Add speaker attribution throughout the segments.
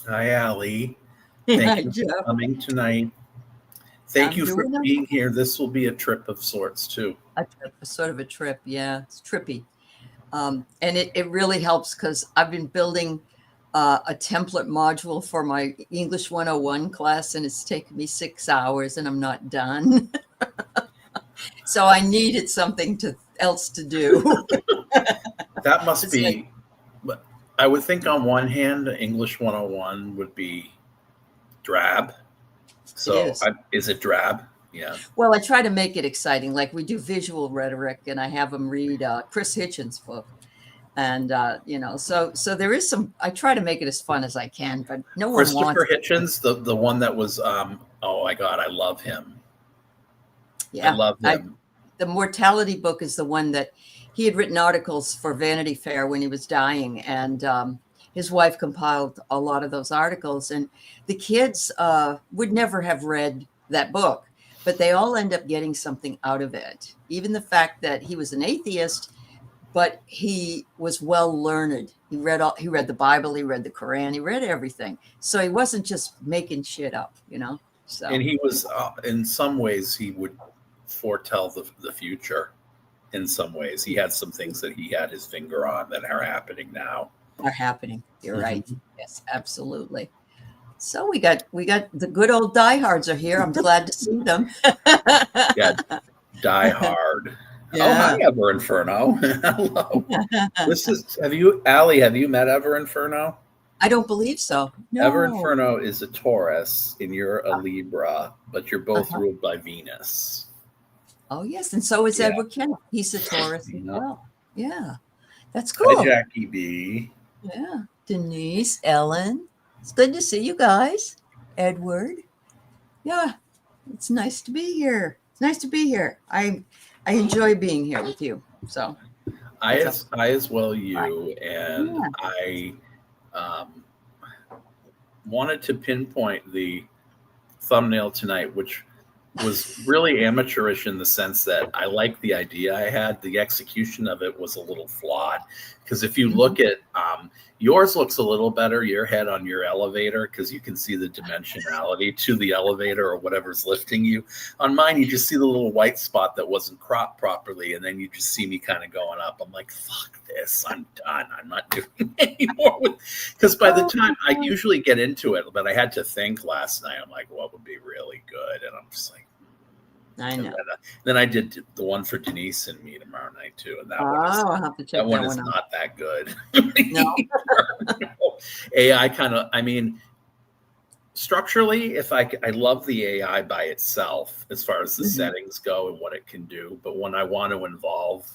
Speaker 1: Hi, Aley. Thank
Speaker 2: Hi,
Speaker 1: you for
Speaker 2: Jeff.
Speaker 1: coming tonight. Thank
Speaker 2: I'm
Speaker 1: you for
Speaker 2: doing
Speaker 1: being here. This will be a trip of sorts, too.
Speaker 2: a trip, sort of a trip. Yeah, it's trippy. And it really helps because I've been building a template module for my English 101 class, and it's taken me 6 hours and I'm not done. So I needed something else to do.
Speaker 1: That must
Speaker 2: It's like,
Speaker 1: be, but I would think on one hand, English 101 would be drab.
Speaker 2: it
Speaker 1: So
Speaker 2: is.
Speaker 1: is it drab? Yeah.
Speaker 2: Well, I try to make it exciting. Like we do visual rhetoric, and I have them read Chris Hitchens' book. And so there is some. I try to make it as fun as I can, but no one
Speaker 1: Christopher
Speaker 2: wants it.
Speaker 1: Hitchens, the one that was, oh my God, I love him. I
Speaker 2: Yeah,
Speaker 1: love him.
Speaker 2: the mortality book is the one that he had written articles for Vanity Fair when he was dying, and his wife compiled a lot of those articles. And the kids would never have read that book, but they all end up getting something out of it. Even the fact that he was an atheist, but he was well learned. He read the Bible, he read the Quran, he read everything. So he wasn't just making shit up, So
Speaker 1: And he was, in some ways, he would foretell the future. In some ways, he had some things that he had his finger on that are happening now.
Speaker 2: are happening. You're right.
Speaker 1: Mhm.
Speaker 2: Yes, absolutely. So we got the good old diehards are here. I'm glad to see them.
Speaker 1: Yeah, Die Hard. Oh, hi,
Speaker 2: Yeah.
Speaker 1: Ever Inferno. Hello. Allie, have you met Ever Inferno?
Speaker 2: I don't believe so.
Speaker 1: Ever
Speaker 2: No.
Speaker 1: Inferno is a Taurus and you're a Libra, but you're both
Speaker 2: Uh-huh.
Speaker 1: ruled by Venus.
Speaker 2: Oh yes, and so is
Speaker 1: Yeah.
Speaker 2: Edward Kenneth. He's a Taurus as
Speaker 1: Yeah.
Speaker 2: well. Yeah, that's
Speaker 1: Hi,
Speaker 2: cool.
Speaker 1: Jackie B.
Speaker 2: Yeah, Denise, Ellen. It's good to see you guys. Edward. Yeah, it's nice to be here. It's nice to be here. I enjoy being here with you. So
Speaker 1: I
Speaker 2: it's
Speaker 1: as well you, and
Speaker 2: yeah.
Speaker 1: I um, wanted to pinpoint the thumbnail tonight, which was really amateurish in the sense that I liked the idea I had. The execution of it was a little flawed because if you look at yours looks a little better, your head on your elevator, because you can see the dimensionality to the elevator or whatever's lifting you. On mine, you just see the little white spot that wasn't cropped properly, and then you just see me kind of going up. I'm like, fuck this, I'm done. I'm not doing anymore. Because by the time I usually get into it, but I had to think last night. I'm like, what would be really good? And I'm just like,
Speaker 2: I know.
Speaker 1: then I did the one for Denise and me tomorrow night too, and
Speaker 2: I'll have to check
Speaker 1: that one
Speaker 2: that
Speaker 1: is
Speaker 2: one out.
Speaker 1: not that good.
Speaker 2: No.
Speaker 1: AI kind of, I mean, structurally, if I love the AI by itself as far as the settings go and what it can do, but when I want to involve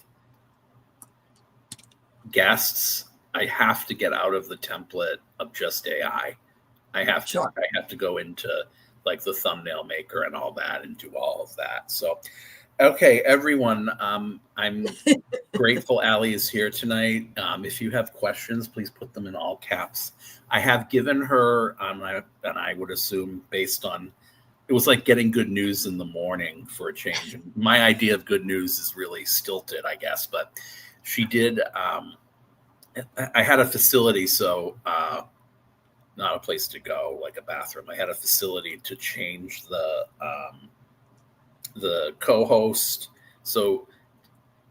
Speaker 1: guests, I have to get out of the template of just AI. I have to go into like the thumbnail maker and all that and do all of that. So, okay, everyone, I'm grateful Aley is here tonight. If you have questions, please put them in all caps. I have given her, and I would assume based on, it was like getting good news in the morning for a change. My idea of good news is really stilted, I guess, but she did, I had a facility, so not a place to go, like a bathroom. I had a facility to change the co-host. So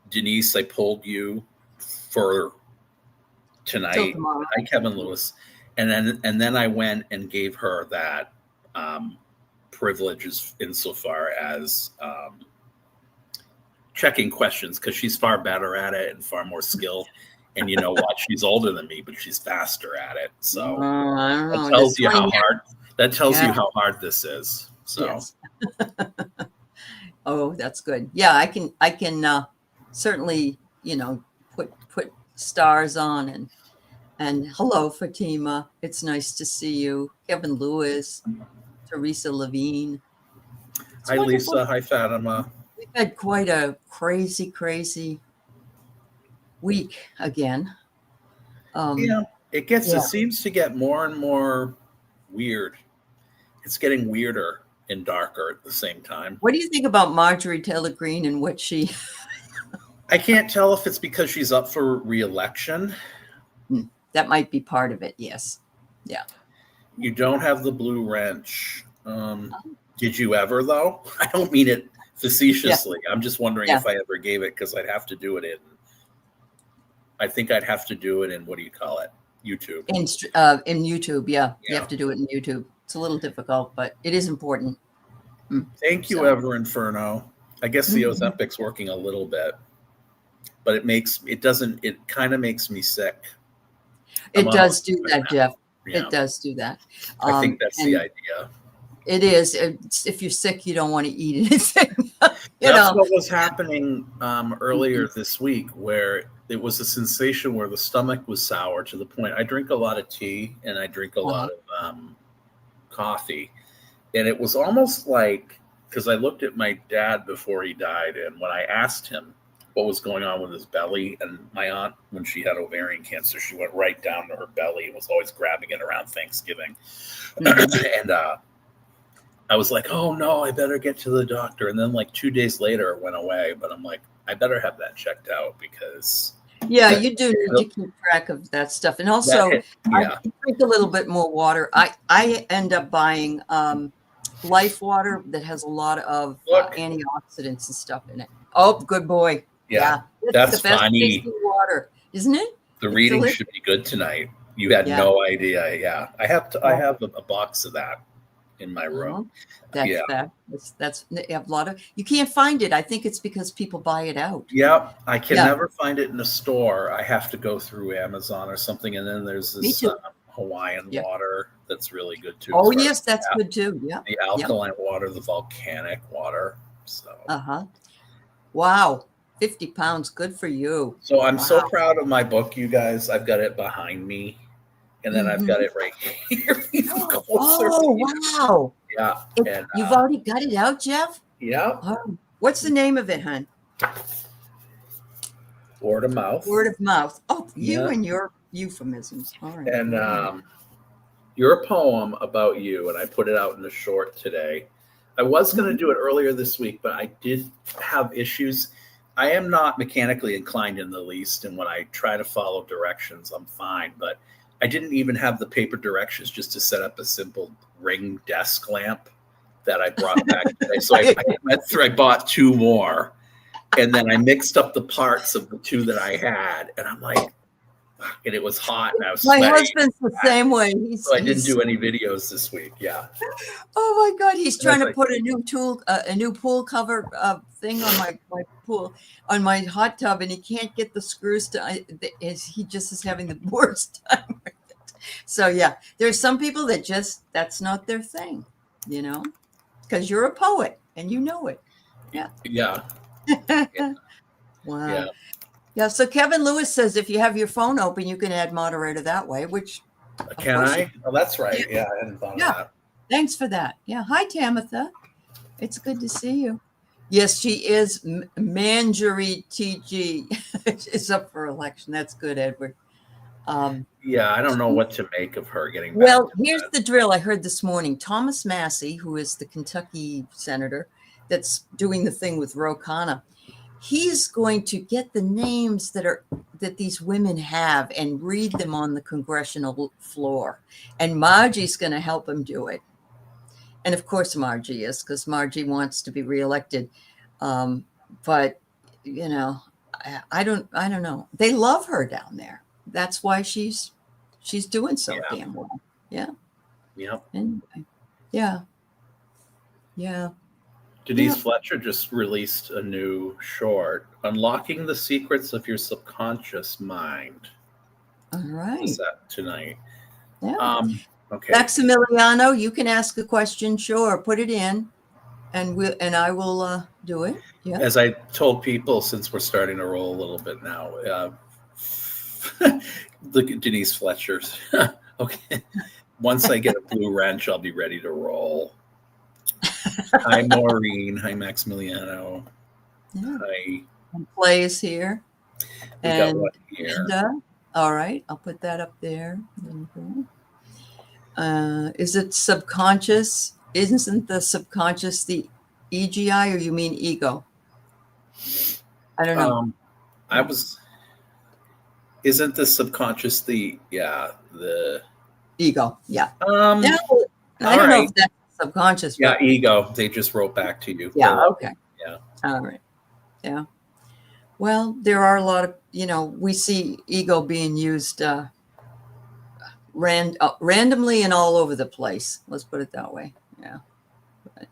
Speaker 1: Denise, I pulled you for tonight. Hi, Kevin Lewis. And then I went and gave her that privileges insofar as checking questions, because she's far better at it and far more skilled. And you know what? She's older than me, but she's faster at it. So that tells you how hard. That tells you how hard this is. So.
Speaker 2: Yes. Oh, that's good. Yeah, I can certainly put stars on and hello Fatima. It's nice to see you, Kevin Lewis, Teresa Levine.
Speaker 1: Hi wonderful. Lisa. Hi Fatima.
Speaker 2: We've had quite a crazy week again.
Speaker 1: It seems to get more and more weird. It's getting weirder and darker at the same time.
Speaker 2: What do you think about Marjorie Taylor Greene and what she?
Speaker 1: I can't tell if it's because she's up for re-election.
Speaker 2: That might be part of it. Yes. Yeah.
Speaker 1: You don't have the blue wrench. Did you ever, though? I don't mean it facetiously. Yeah. I'm just wondering if I ever gave it, because I'd have to do it in. I think I'd have to do it in, what do you call it? YouTube.
Speaker 2: In YouTube, yeah. You have to do it in YouTube. It's a little difficult, but it is important.
Speaker 1: Thank you, Ever Inferno. I guess the Ozempic's working a little bit, but it kind of makes me sick.
Speaker 2: It does do that, Jeff. Yeah. It does do that.
Speaker 1: I think that's the idea.
Speaker 2: It is. If you're sick, you don't want to eat anything.
Speaker 1: That's what was happening earlier this week, where it was a sensation where the stomach was sour to the point. I drink a lot of tea and I drink a lot of coffee. And it was almost like, because I looked at my dad before he died, and when I asked him what was going on with his belly, and my aunt, when she had ovarian cancer, she went right down to her belly and was always grabbing it around Thanksgiving. And I was like, oh no, I better get to the doctor. And then like 2 days later it went away, but I'm like, I better have that checked out, because
Speaker 2: you do need to keep track of that stuff. And also I drink a little bit more water. I end up buying Life water that has a lot of antioxidants and stuff in it. Oh, good boy.
Speaker 1: Yeah. That's the best tasting
Speaker 2: water, isn't it?
Speaker 1: The reading should be good tonight. You had no idea. Yeah. I have a box of that in my room.
Speaker 2: That's they have a lot of, you can't find it. I think it's because people buy it out.
Speaker 1: Yep. I can never find it in a store. I have to go through Amazon or something. And then there's this Hawaiian water that's really good too.
Speaker 2: Oh yes, that's good too. Yeah.
Speaker 1: The alkaline water, the volcanic water. So
Speaker 2: wow. 50 pounds, good for you.
Speaker 1: So I'm so proud of my book, you guys. I've got it behind me. And then I've got it right here.
Speaker 2: Wow.
Speaker 1: Yeah.
Speaker 2: And, you've already got it out, Jeff?
Speaker 1: Yeah.
Speaker 2: What's the name of it, hon?
Speaker 1: Word of Mouth.
Speaker 2: Word of Mouth. Oh, you and your euphemisms. All right.
Speaker 1: And your poem about you, and I put it out in a short today. I was going to do it earlier this week, but I did have issues. I am not mechanically inclined in the least, and when I try to follow directions, I'm fine. But I didn't even have the paper directions just to set up a simple ring desk lamp that I brought back today. So I went through, I bought 2 more, and then I mixed up the parts of the 2 that I had, and I'm like, and it was hot, and I was sweaty.
Speaker 2: My husband's the same way.
Speaker 1: So I didn't do any videos this week. Yeah.
Speaker 2: Oh my God, he's trying to put a new pool cover thing on my pool, on my hot tub, and he can't get the screws to. He just is having the worst time with it. So yeah, there's some people that that's not their thing, because you're a poet and you know it. Yeah.
Speaker 1: Yeah.
Speaker 2: Wow. Yeah. Yeah, so Kevin Lewis says if you have your phone open, you can add moderator that way, which...
Speaker 1: Can I? Oh, that's right. Yeah, I hadn't thought of that.
Speaker 2: Thanks for that. Yeah, hi, Tamitha. It's good to see you. Yes, she is Manjari TG. Is up for election. That's good, Edward.
Speaker 1: Yeah, I don't know what to make of her getting back.
Speaker 2: Well, here's the drill I heard this morning. Thomas Massey, who is the Kentucky senator that's doing the thing with Ro Khanna, he's going to get the names that these women have and read them on the congressional floor. And Margie's going to help him do it. And of course Margie is, because Margie wants to be reelected. But I don't know. They love her down there. That's why she's doing so damn well. Yeah.
Speaker 1: Yeah.
Speaker 2: Anyway. Yeah. Yeah.
Speaker 1: Denise Fletcher just released a new short, Unlocking the Secrets of Your Subconscious Mind.
Speaker 2: All right.
Speaker 1: What's that tonight?
Speaker 2: Yeah.
Speaker 1: Okay.
Speaker 2: Maximiliano, you can ask a question. Sure. Put it in and I will do it. Yeah.
Speaker 1: As I told people, since we're starting to roll a little bit now, look at Denise Fletcher's. Okay. Once I get a blue wrench, I'll be ready to roll. Hi, Maureen. Hi, Maximiliano.
Speaker 2: Yeah.
Speaker 1: Hi.
Speaker 2: And Play is here.
Speaker 1: We got one here.
Speaker 2: All right. I'll put that up there. Is it subconscious? Isn't the subconscious the EGI, or you mean ego? I don't know.
Speaker 1: Isn't the subconscious the
Speaker 2: Ego. Yeah.
Speaker 1: Um,
Speaker 2: No, I don't know if that's subconscious.
Speaker 1: Yeah,
Speaker 2: but
Speaker 1: ego. They just wrote back to you.
Speaker 2: yeah. Okay.
Speaker 1: Yeah.
Speaker 2: All right. Yeah. Well, there are a lot of, we see ego being used randomly and all over the place. Let's put it that way. Yeah. But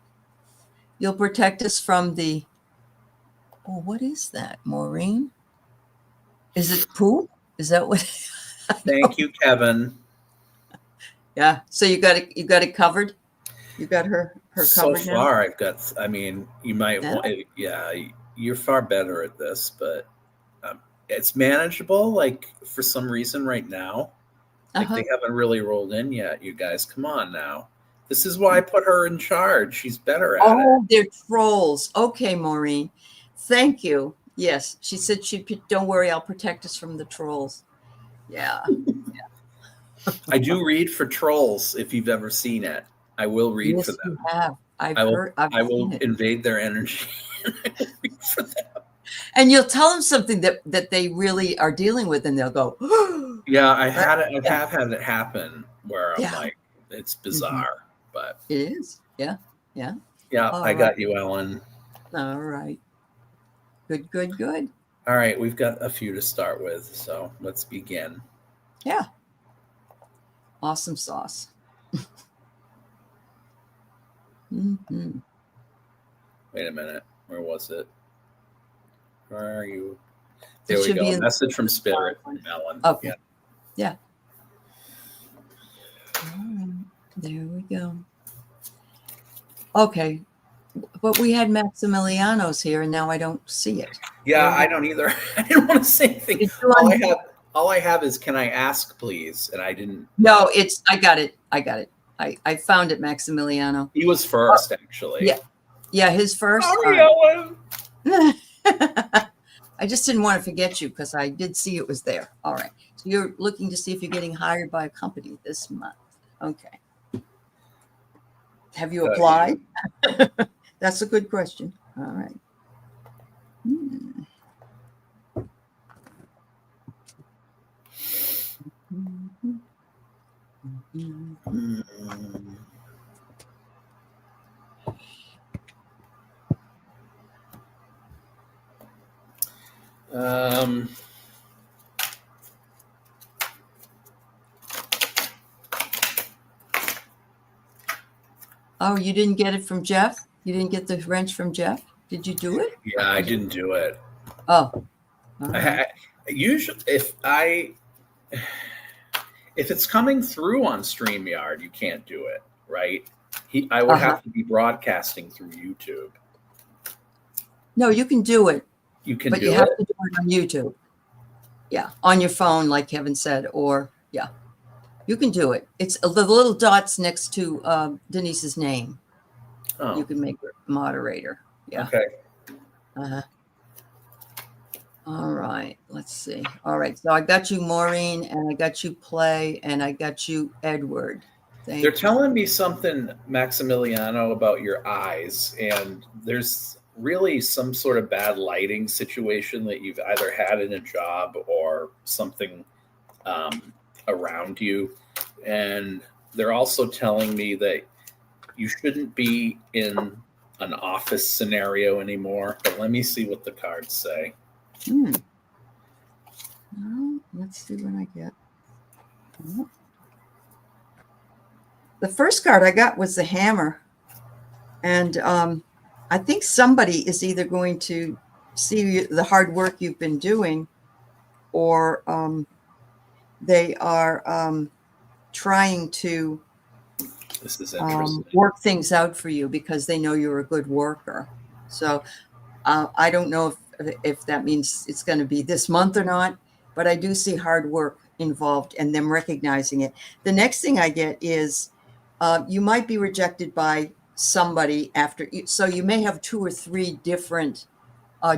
Speaker 2: you'll protect us from the, what is that, Maureen? Is it poop? Is that what?
Speaker 1: Thank you, Kevin.
Speaker 2: Yeah. So you got it covered? You got her
Speaker 1: So
Speaker 2: covered
Speaker 1: far,
Speaker 2: now?
Speaker 1: you might want, you're far better at this, but it's manageable. Like for some reason right now, like they haven't really rolled in yet. You guys, come on now. This is why I put her in charge. She's better at it.
Speaker 2: Oh, they're trolls. Okay, Maureen. Thank you. Yes. She said don't worry, I'll protect us from the trolls. Yeah.
Speaker 1: I do read for trolls. If you've ever seen it, I will read for them.
Speaker 2: You have. I will
Speaker 1: invade their energy. And I will read for them.
Speaker 2: And you'll tell them something that they really are dealing with, and they'll go,
Speaker 1: yeah, I have had it happen where I'm like, it's bizarre, but
Speaker 2: it is. Yeah. Yeah.
Speaker 1: Yeah. I got you, Ellen.
Speaker 2: All right. Good.
Speaker 1: All right. We've got a few to start with. So let's begin.
Speaker 2: Yeah. Awesome sauce. Mm-hmm.
Speaker 1: Wait a minute. Where was it? Where are you? There we go. Message from Spirit from Ellen.
Speaker 2: Okay. Yeah. All right. There we go. Okay. But we had Maximiliano's here, and now I don't see it.
Speaker 1: Yeah, I don't either. I didn't want to say anything. All I have is, can I ask, please? And I didn't.
Speaker 2: No, I got it. I found it, Maximiliano.
Speaker 1: He was first, actually.
Speaker 2: Yeah. Yeah, his first.
Speaker 1: Oh,
Speaker 2: I just didn't want to forget you because I did see it was there. All right. So you're looking to see if you're getting hired by a company this month. Okay. Have you applied? That's a good question. All right. Oh, you didn't get it from Jeff? You didn't get the wrench from Jeff? Did you do it?
Speaker 1: Yeah, I didn't do it.
Speaker 2: Oh.
Speaker 1: Usually, if it's coming through on StreamYard, you can't do it, right? I would have to be broadcasting through YouTube.
Speaker 2: No, you can do it.
Speaker 1: You can,
Speaker 2: but you have to do it on YouTube. Yeah, on your phone, like Kevin said, or you can do it. It's the little dots next to Denise's name. Oh. You can make her moderator. Yeah.
Speaker 1: Okay.
Speaker 2: All right. Let's see. All right. So I got you, Maureen, and I got you, Play, and I got you, Edward.
Speaker 1: They're telling me something, Maximiliano, about your eyes, and there's really some sort of bad lighting situation that you've either had in a job or something around you. And they're also telling me that you shouldn't be in an office scenario anymore. But let me see what the cards say.
Speaker 2: Well, let's see what I get. The first card I got was the hammer. And I think somebody is either going to see the hard work you've been doing, or they are trying to work things out for you because they know you're a good worker. So I don't know if that means it's going to be this month or not, but I do see hard work involved and them recognizing it. The next thing I get is you might be rejected by somebody so you may have 2 or 3 different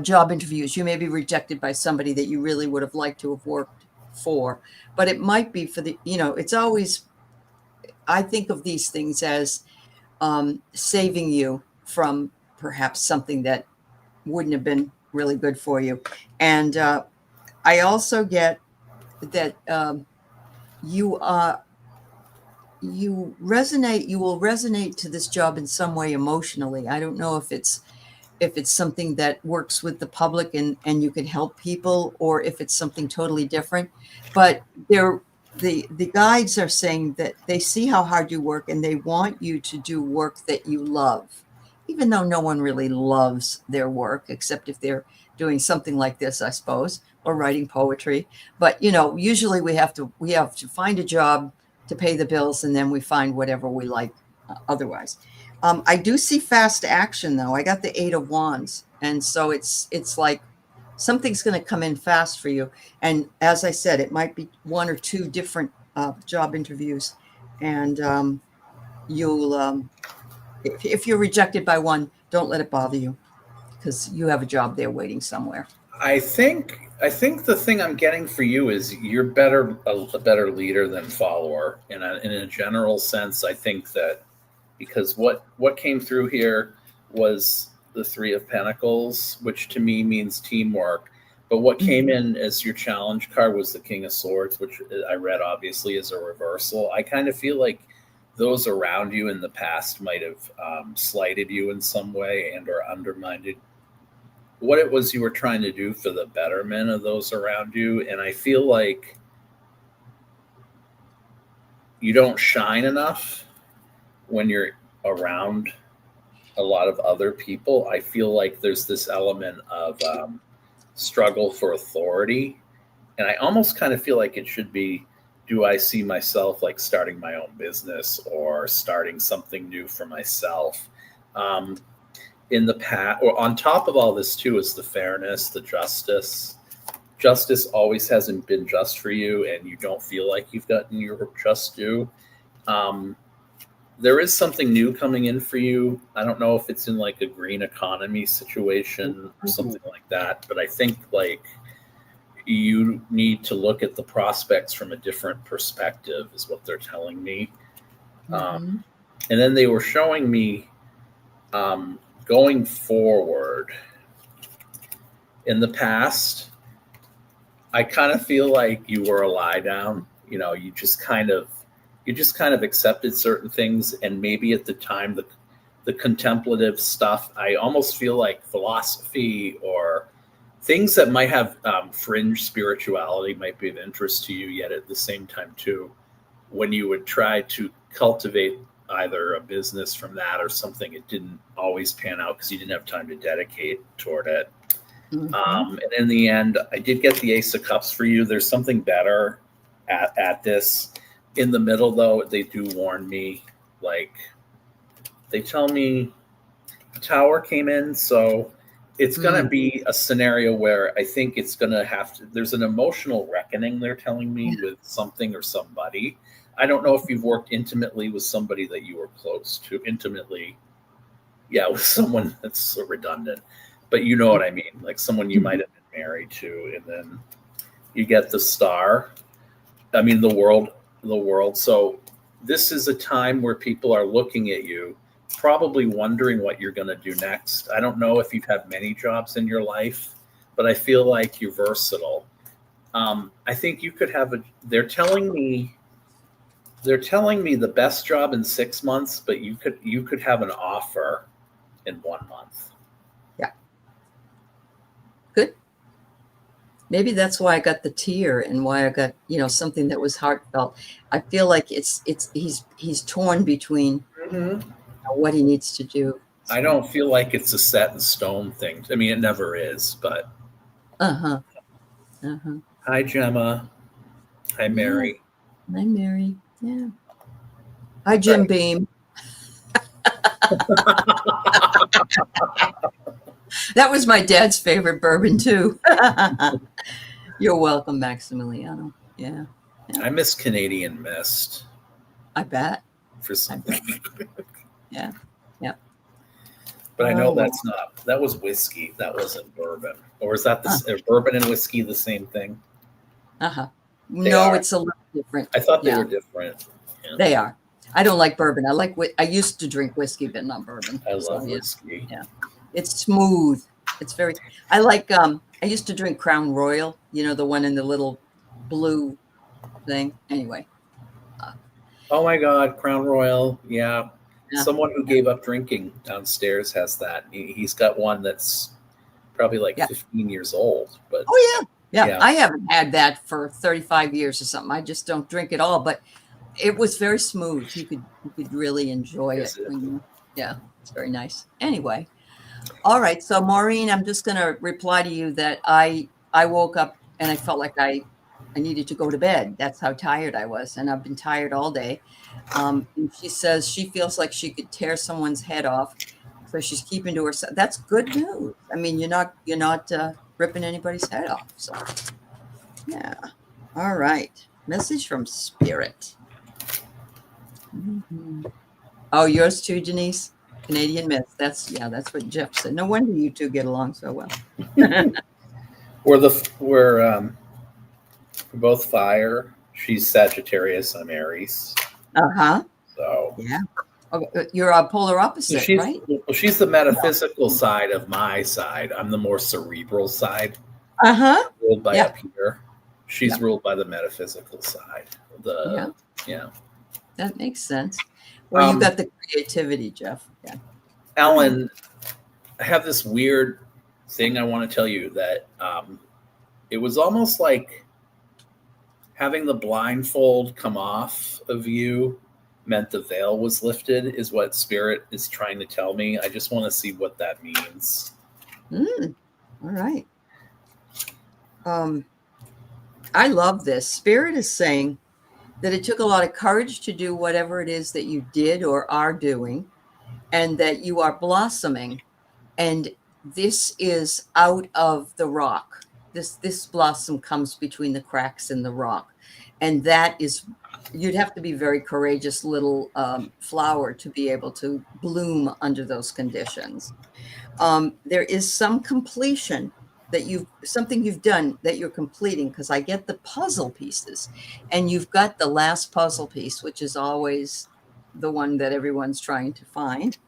Speaker 2: job interviews. You may be rejected by somebody that you really would have liked to have worked for, but it might be for it's always, I think of these things as saving you from perhaps something that wouldn't have been really good for you. And I also get that you you will resonate to this job in some way emotionally. I don't know if it's something that works with the public and you can help people, or if it's something totally different. But the guides are saying that they see how hard you work and they want you to do work that you love, even though no one really loves their work, except if they're doing something like this, I suppose, or writing poetry. But, usually we have to find a job to pay the bills, and then we find whatever we like otherwise. I do see fast action, though. I got the 8 of Wands. And so it's like something's going to come in fast for you. And as I said, it might be 1 or 2 different job interviews. And you'll, if you're rejected by one, don't let it bother you, because you have a job there waiting somewhere.
Speaker 1: I think the thing I'm getting for you is you're a better leader than follower. In a general sense, I think that, because what came through here was the 3 of Pentacles, which to me means teamwork. But what came in as your challenge card was the King of Swords, which I read obviously as a reversal. I kind of feel like those around you in the past might have slighted you in some way and or undermined what it was you were trying to do for the betterment of those around you. And I feel like you don't shine enough when you're around a lot of other people. I feel like there's this element of struggle for authority. And I almost kind of feel like it should be, do I see myself like starting my own business or starting something new for myself? In the past, or on top of all this too, is the fairness, the justice. Justice always hasn't been just for you, and you don't feel like you've gotten your just due. There is something new coming in for you. I don't know if it's in like a green economy situation or something like that, but I think like you need to look at the prospects from a different perspective is what they're telling me. And then they were showing me going forward in the past, I kind of feel like you were a lie down. You just kind of accepted certain things, and maybe at the time the contemplative stuff, I almost feel like philosophy or things that might have fringe spirituality might be of interest to you, yet at the same time too, when you would try to cultivate either a business from that or something, it didn't always pan out because you didn't have time to dedicate toward it. And in the end, I did get the Ace of Cups for you. There's something better at this. In the middle, though, they do warn me. Like, they tell me the Tower came in, so it's going to be a scenario where I think it's going to have to, there's an emotional reckoning, they're telling me, with something or somebody. I don't know if you've worked intimately with somebody that you were close to. Intimately, yeah, with someone that's so redundant. But you know what I mean, like someone you might have been married to, and then you get the Star. I mean, the world. So this is a time where people are looking at you, probably wondering what you're going to do next. I don't know if you've had many jobs in your life, but I feel like you're versatile. I think you could have they're telling me the best job in 6 months, but you could have an offer in 1 month.
Speaker 2: Good. Maybe that's why I got the tear and why I got, something that was heartfelt. I feel like he's torn between what he needs to do.
Speaker 1: I don't feel like it's a set in stone thing. I mean, it never is, but. Hi, Gemma. Hi, Mary.
Speaker 2: Yeah. Hi, Mary. Yeah. Hi, Jim Beam. That was my dad's favorite bourbon, too. You're welcome, Maximiliano. Yeah.
Speaker 1: I miss Canadian Mist.
Speaker 2: I bet.
Speaker 1: For something.
Speaker 2: Yeah.
Speaker 1: But I know that was whiskey. That wasn't bourbon. Or is that bourbon and whiskey the same thing?
Speaker 2: No, it's a little different.
Speaker 1: I thought they were different.
Speaker 2: Yeah. They are. I don't like bourbon. I used to drink whiskey, but not bourbon.
Speaker 1: I love whiskey.
Speaker 2: Yeah. It's smooth. It's very, I like, I used to drink Crown Royal, the one in the little blue thing. Anyway.
Speaker 1: Oh my God, Crown Royal. Yeah. Someone who gave up drinking downstairs has that. He's got one that's probably like 15 years old. But
Speaker 2: yeah. I haven't had that for 35 years or something. I just don't drink at all. But it was very smooth. You could really enjoy it. Yeah, it's very nice. Anyway, all right. So Maureen, I'm just going to reply to you that I woke up and I felt like I needed to go to bed. That's how tired I was, and I've been tired all day. And she says she feels like she could tear someone's head off, so she's keeping to herself. That's good news. I mean, you're not ripping anybody's head off. So, yeah. All right. Message from Spirit. Mm-hmm. Oh, yours too, Denise. Canadian Myth. That's what Jeff said. No wonder you two get along so well.
Speaker 1: We're both fire. She's Sagittarius. I'm Aries. So
Speaker 2: yeah. Okay. You're a polar opposite, right?
Speaker 1: Well, she's the metaphysical side of my side. I'm the more cerebral side. Ruled by up here. She's ruled by the metaphysical side.
Speaker 2: That makes sense. Well, you got the creativity, Jeff. Yeah.
Speaker 1: Ellen, I have this weird thing I want to tell you that it was almost like having the blindfold come off of you meant the veil was lifted, is what Spirit is trying to tell me. I just want to see what that means.
Speaker 2: All right. I love this. Spirit is saying that it took a lot of courage to do whatever it is that you did or are doing, and that you are blossoming. And this is out of the rock. This blossom comes between the cracks in the rock. And that is, you'd have to be very courageous little flower to be able to bloom under those conditions. There is some completion that something you've done that you're completing, because I get the puzzle pieces, and you've got the last puzzle piece, which is always the one that everyone's trying to find.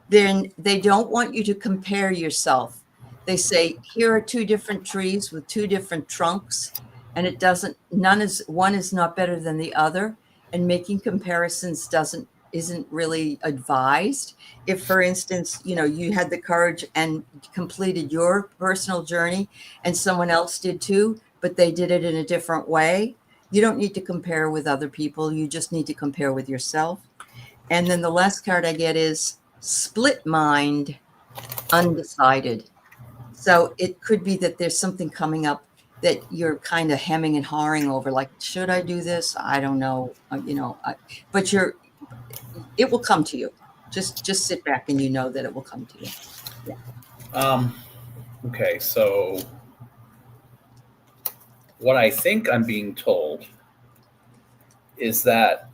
Speaker 2: Then they don't want you to compare yourself. They say, here are two different trees with two different trunks, and one is not better than the other, and making comparisons isn't really advised. If, for instance, you had the courage and completed your personal journey and someone else did too, but they did it in a different way, you don't need to compare with other people. You just need to compare with yourself. And then the last card I get is split mind, undecided. So it could be that there's something coming up that you're kind of hemming and hawing over, like, should I do this? I don't know. But it will come to you. Just sit back and you know that it will come to you. Yeah.
Speaker 1: Okay, so what I think I'm being told is that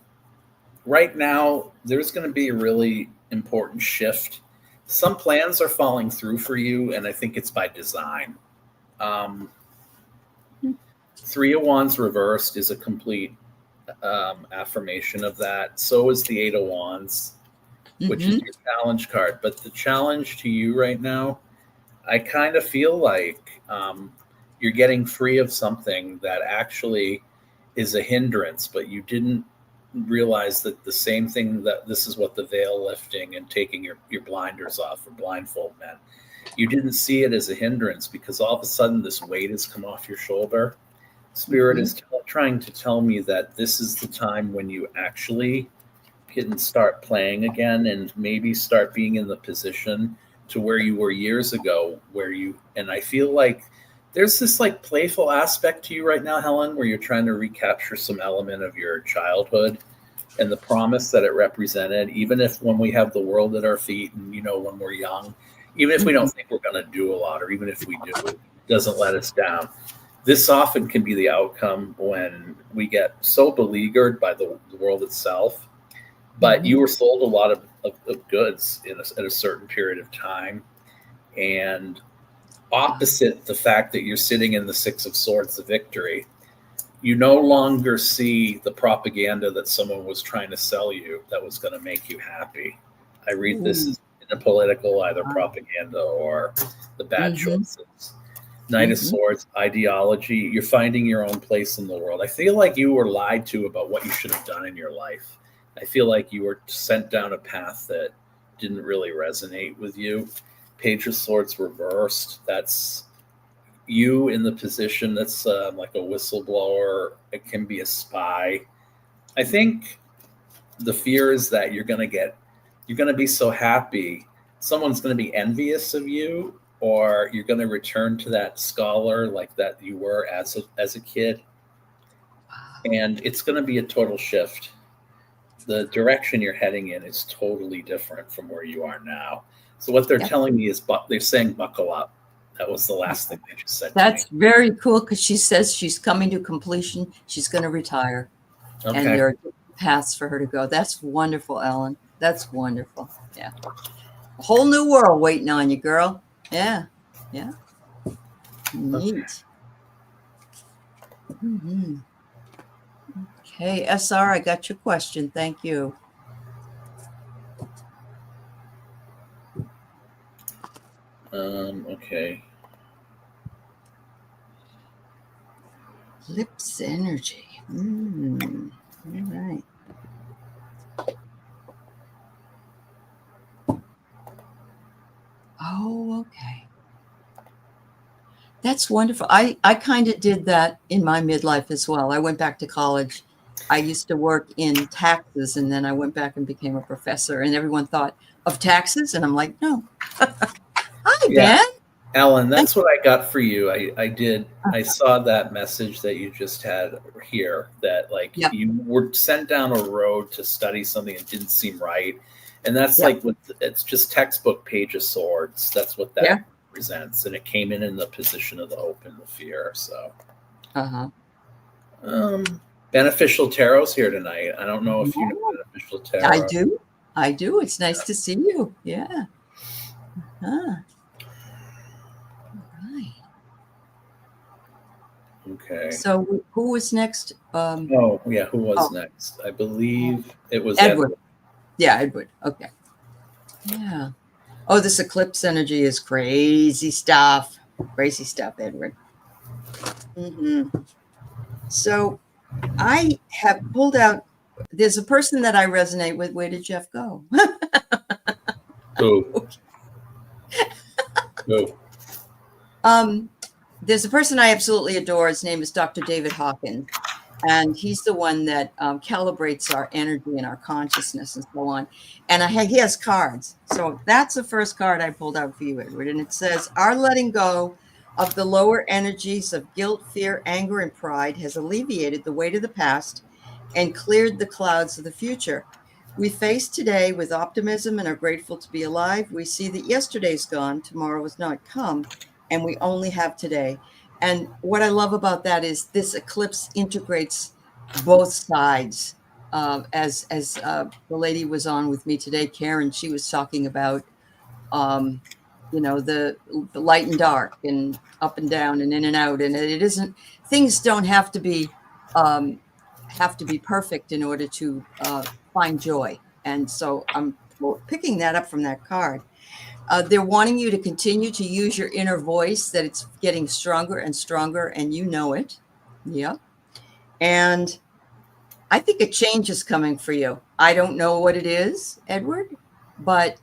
Speaker 1: right now there's going to be a really important shift. Some plans are falling through for you, and I think it's by design. 3 of Wands reversed is a complete affirmation of that. So is the 8 of Wands, which is your challenge card. But the challenge to you right now, I kind of feel like you're getting free of something that actually is a hindrance, but you didn't realize that the same thing, that this is what the veil lifting and taking your blinders off or blindfold meant. You didn't see it as a hindrance because all of a sudden this weight has come off your shoulder. Spirit is trying to tell me that this is the time when you actually can start playing again and maybe start being in the position to where you were years ago, and I feel like there's this like playful aspect to you right now, Helen, where you're trying to recapture some element of your childhood and the promise that it represented, even if when we have the world at our feet and, when we're young, even if we don't think we're going to do a lot, or even if we do, it doesn't let us down. This often can be the outcome when we get so beleaguered by the world itself. But you were sold a lot of goods in a certain period of time. And opposite the fact that you're sitting in the 6 of Swords, the victory, you no longer see the propaganda that someone was trying to sell you that was going to make you happy. I read this as in a political, either propaganda or the bad choices. Knight of Swords, ideology, you're finding your own place in the world. I feel like you were lied to about what you should have done in your life. I feel like you were sent down a path that didn't really resonate with you. Page of Swords reversed. That's you in the position that's like a whistleblower. It can be a spy. I think the fear is that you're going to be so happy. Someone's going to be envious of you, or you're going to return to that scholar like that you were as a kid. And it's going to be a total shift. The direction you're heading in is totally different from where you are now. So what they're telling me is, they're saying, buckle up. That was the last thing they just said.
Speaker 2: That's very cool, because she says she's coming to completion. She's going to retire. Okay. And there are paths for her to go. That's wonderful, Ellen. That's wonderful. Yeah. A whole new world waiting on you, girl. Yeah. Yeah. Neat. Mm-hmm. Okay, SR, I got your question. Thank you.
Speaker 1: Okay.
Speaker 2: Lips energy. All right. Oh, okay. That's wonderful. I kind of did that in my midlife as well. I went back to college. I used to work in taxes, and then I went back and became a professor, and everyone thought of taxes, and I'm like, no. Hi, Ben.
Speaker 1: Ellen, that's what I got for you. I saw that message that you just had here, that like you were sent down a road to study something that didn't seem right. And that's like, it's just textbook Page of Swords. That's what that represents. And it came in the position of the hope and the fear. So, Beneficial Tarot's here tonight. I don't know if you know Beneficial Tarot.
Speaker 2: I do. It's nice to see you. Yeah. Right.
Speaker 1: Okay.
Speaker 2: So who was next?
Speaker 1: Who was next? I believe it was
Speaker 2: Edward. Yeah, Edward. Okay. Yeah. Oh, this eclipse energy is crazy stuff. Crazy stuff, Edward. So I have pulled out, there's a person that I resonate with. Where did Jeff go?
Speaker 1: Who? Who?
Speaker 2: There's a person I absolutely adore. His name is Dr. David Hawkins. And he's the one that calibrates our energy and our consciousness and so on. And he has cards. So that's the first card I pulled out for you, Edward. And it says, our letting go of the lower energies of guilt, fear, anger, and pride has alleviated the weight of the past and cleared the clouds of the future. We face today with optimism and are grateful to be alive. We see that yesterday's gone, tomorrow has not come, and we only have today. And what I love about that is this eclipse integrates both sides. As the lady was on with me today, Karen, she was talking about, the light and dark and up and down and in and out. And it isn't, things don't have to be perfect in order to find joy. And so I'm picking that up from that card. They're wanting you to continue to use your inner voice, that it's getting stronger and stronger, and you know it. Yeah. And I think a change is coming for you. I don't know what it is, Edward, but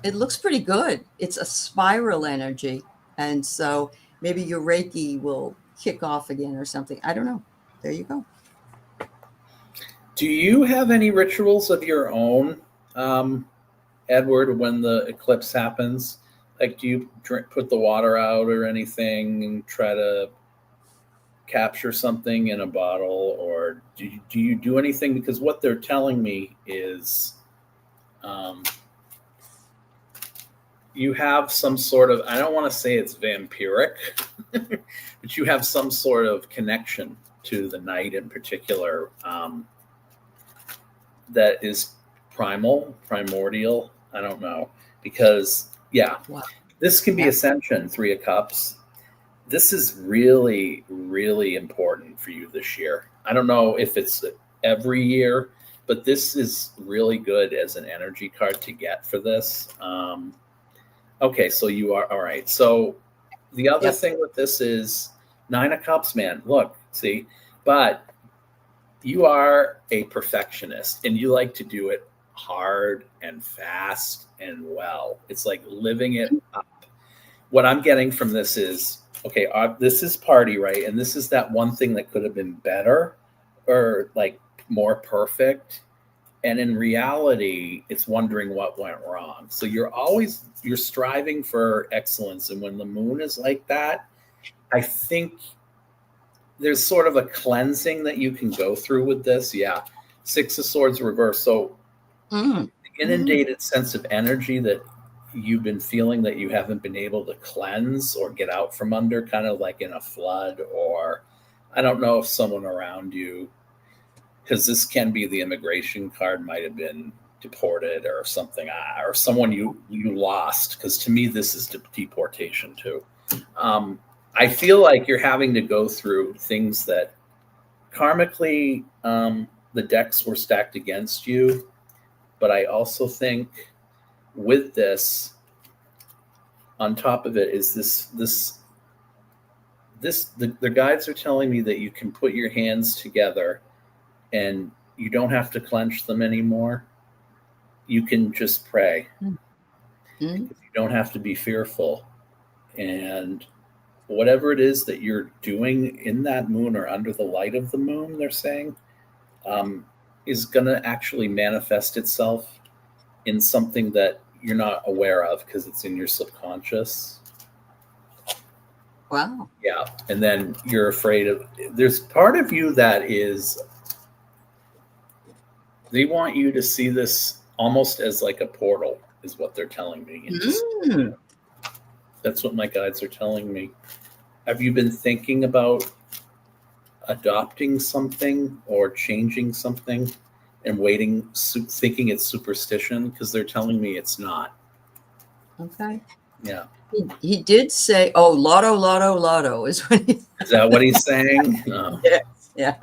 Speaker 2: it looks pretty good. It's a spiral energy. And so maybe your Reiki will kick off again or something. I don't know. There you go.
Speaker 1: Do you have any rituals of your own, Edward, when the eclipse happens? Like, do you put the water out or anything and try to capture something in a bottle, or do you do anything? Because what they're telling me is you have some sort of, I don't want to say it's vampiric, but you have some sort of connection to the night in particular that is primordial. I don't know, because this can be Ascension, 3 of Cups. This is really, really important for you this year. I don't know if it's every year, but this is really good as an energy card to get for this. Okay, so you are all right. So the other thing with this is 9 of Cups, man. Look, see, but you are a perfectionist and you like to do it hard and fast and well. It's like living it up. What I'm getting from this is, okay, this is party, right? And this is that one thing that could have been better or like more perfect. And in reality, it's wondering what went wrong. So you're striving for excellence. And when the moon is like that, I think there's sort of a cleansing that you can go through with this. Yeah. Six of Swords reverse. So the inundated sense of energy that you've been feeling that you haven't been able to cleanse or get out from under, kind of like in a flood, or I don't know if someone around you, because this can be the immigration card, might have been deported or something, or someone you lost, because to me this is deportation too. I feel like you're having to go through things that karmically the decks were stacked against you, but I also think with this, on top of it, is the guides are telling me that you can put your hands together and you don't have to clench them anymore. You can just pray. You don't have to be fearful. And whatever it is that you're doing in that moon or under the light of the moon, they're saying, is going to actually manifest itself in something that you're not aware of because it's in your subconscious.
Speaker 2: Wow.
Speaker 1: Yeah. And then you're afraid of, there's part of you that is, they want you to see this almost as like a portal, is what they're telling me. That's what my guides are telling me. Have you been thinking about adopting something or changing something and waiting, thinking it's superstition? Because they're telling me it's not.
Speaker 2: Okay.
Speaker 1: Yeah.
Speaker 2: He did say, "Oh, lotto is what he."
Speaker 1: Is that what he's saying? No.
Speaker 2: Yeah.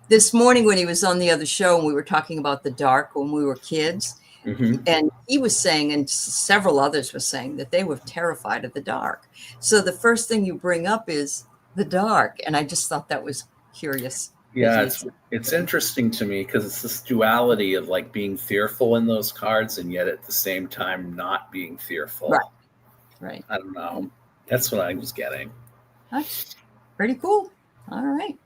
Speaker 2: This morning when he was on the other show and we were talking about the dark when we were kids, and he was saying, and several others were saying, that they were terrified of the dark. So the first thing you bring up is the dark, and I just thought that was curious.
Speaker 1: Yeah, it's interesting to me because it's this duality of like being fearful in those cards and yet at the same time not being fearful.
Speaker 2: Right.
Speaker 1: I don't know. That's what I was getting.
Speaker 2: That's pretty cool. All right.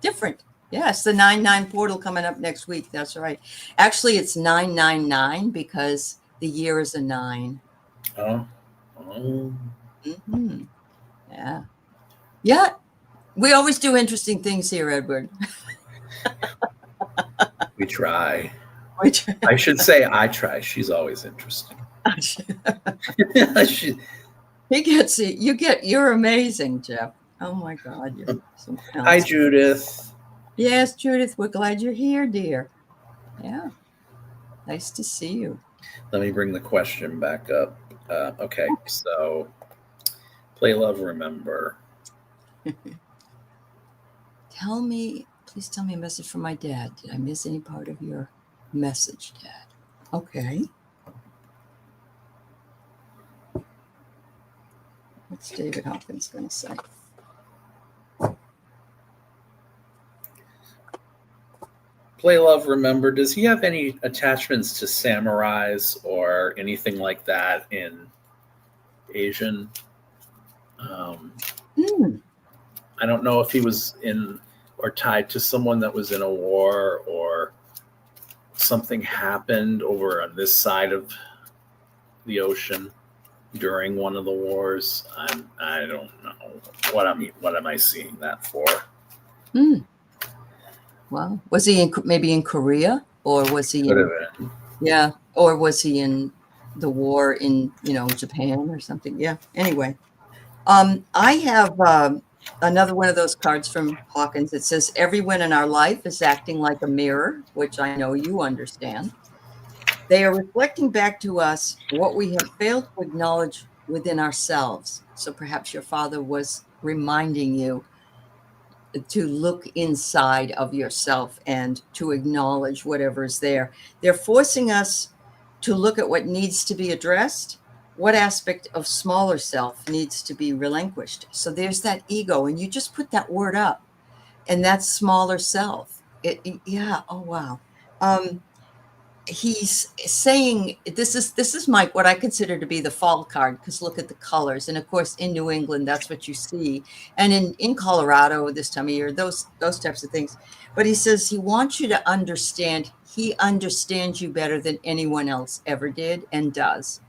Speaker 2: Different. Yes, the 99 portal coming up next week. That's right. Actually, it's 999 because the year is a 9.
Speaker 1: Oh.
Speaker 2: Yeah. Yeah. We always do interesting things here, Edward.
Speaker 1: We try. I should say I try. She's always interesting.
Speaker 2: He gets it. You're amazing, Jeff. Oh my God. You're
Speaker 1: Hi, Judith.
Speaker 2: Yes, Judith, we're glad you're here, dear. Yeah. Nice to see you.
Speaker 1: Let me bring the question back up. Okay, so play, love, remember.
Speaker 2: Please tell me a message from my dad. Did I miss any part of your message, Dad? Okay. What's David Hopkins going to say?
Speaker 1: Play, love, remember. Does he have any attachments to samurais or anything like that in Asian? I don't know if he was in or tied to someone that was in a war or something happened over on this side of the ocean during one of the wars. I don't know. What am I seeing that for?
Speaker 2: Well, was he maybe in Korea, or was he or was he in the war in Japan or something? Yeah. Anyway, I have another one of those cards from Hawkins. It says everyone in our life is acting like a mirror, which I know you understand. They are reflecting back to us what we have failed to acknowledge within ourselves. So perhaps your father was reminding you to look inside of yourself and to acknowledge whatever is there. They're forcing us to look at what needs to be addressed, what aspect of smaller self needs to be relinquished. So there's that ego, and you just put that word up. and that smaller self. Yeah. Oh, wow. He's saying this is Mike, what I consider to be the fall card, because look at the colors. And of course, in New England, that's what you see. And in Colorado this time of year, those types of things. But he says he wants you to understand, he understands you better than anyone else ever did and does.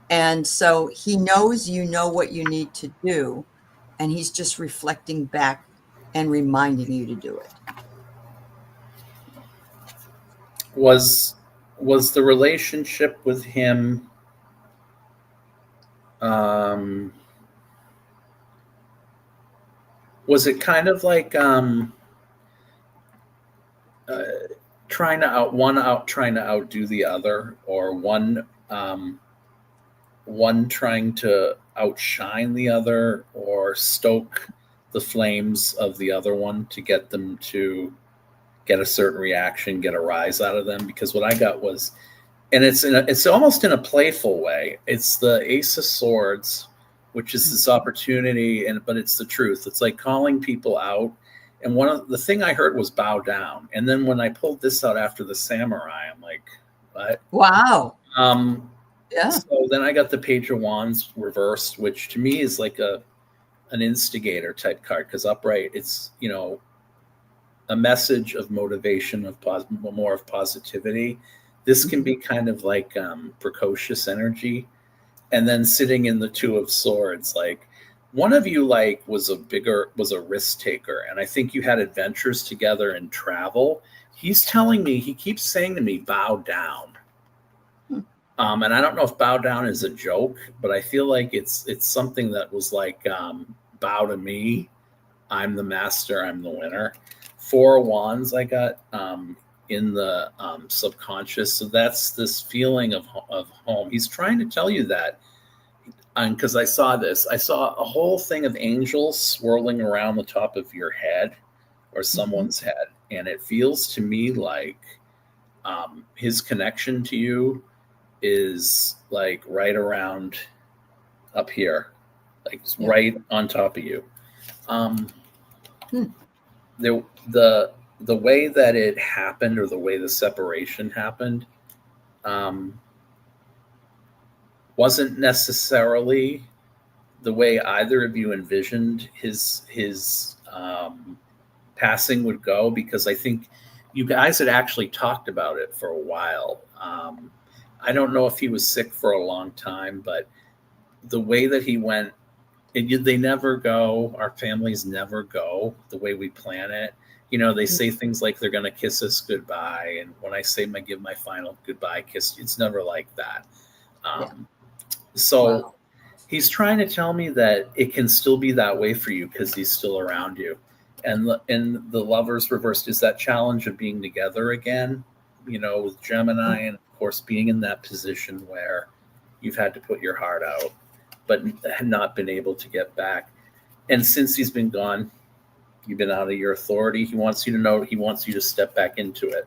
Speaker 2: And so he knows you know what you need to do, and he's just reflecting back and reminding you to do it.
Speaker 1: Was the relationship with him was it kind of like trying to outdo the other, or one trying to outshine the other, or stoke the flames of the other one to get them to get a certain reaction, get a rise out of them? Because what I got was, and it's almost in a playful way. It's the Ace of Swords, which is this opportunity, but it's the truth. It's like calling people out. And one of the thing I heard was bow down. And then when I pulled this out after the samurai, I'm like, what?
Speaker 2: Wow.
Speaker 1: Yeah. So then I got the Page of Wands reversed, which to me is like an instigator type card, because upright, it's, a message of motivation, of more of positivity. This can be kind of like precocious energy. And then sitting in the Two of Swords, like one of you was a risk taker. And I think you had adventures together and travel. He keeps saying to me, bow down. And I don't know if bow down is a joke, but I feel like it's something that was like, bow to me. I'm the master. I'm the winner. Four of Wands I got in the subconscious. So that's this feeling of home. He's trying to tell you that. And because I saw a whole thing of angels swirling around the top of your head or someone's head. And it feels to me like his connection to you is like right around up here, like right on top of you. The way that it happened, or the way the separation happened, wasn't necessarily the way either of you envisioned his passing would go, because I think you guys had actually talked about it for a while. I don't know if he was sick for a long time, but the way that he went, they never go. Our families never go the way we plan it. They say things like they're going to kiss us goodbye. And when I say give my final goodbye kiss, it's never like that. So he's trying to tell me that it can still be that way for you because he's still around you. And the Lovers reversed is that challenge of being together again, with Gemini, and of course being in that position where you've had to put your heart out, but not been able to get back. And since he's been gone, you've been out of your authority. He wants you to know, he wants you to step back into it.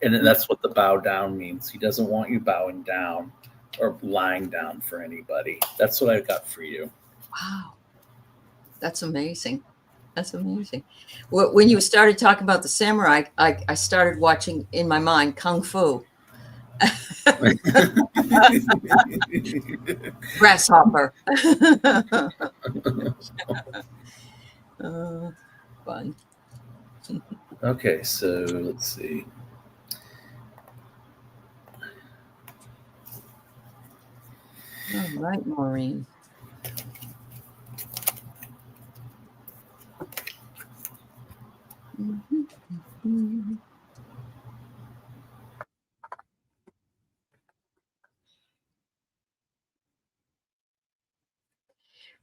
Speaker 1: And that's what the bow down means. He doesn't want you bowing down or lying down for anybody. That's what I've got for you.
Speaker 2: Wow. That's amazing. That's amazing. When you started talking about the samurai, I started watching in my mind Kung Fu. Grasshopper. Fun.
Speaker 1: Okay, so let's see.
Speaker 2: All right, Maureen.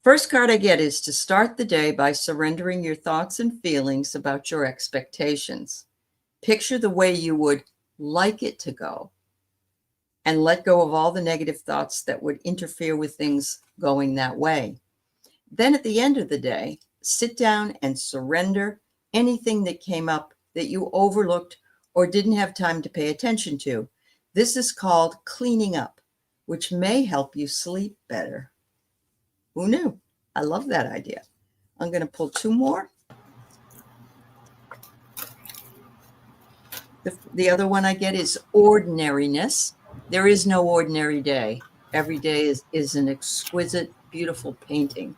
Speaker 2: First card I get is to start the day by surrendering your thoughts and feelings about your expectations. Picture the way you would like it to go and let go of all the negative thoughts that would interfere with things going that way. Then at the end of the day, sit down and surrender anything that came up that you overlooked or didn't have time to pay attention to. This is called cleaning up, which may help you sleep better. Who knew? I love that idea. I'm going to pull two more. The other one I get is ordinariness. There is no ordinary day. Every day is an exquisite, beautiful painting.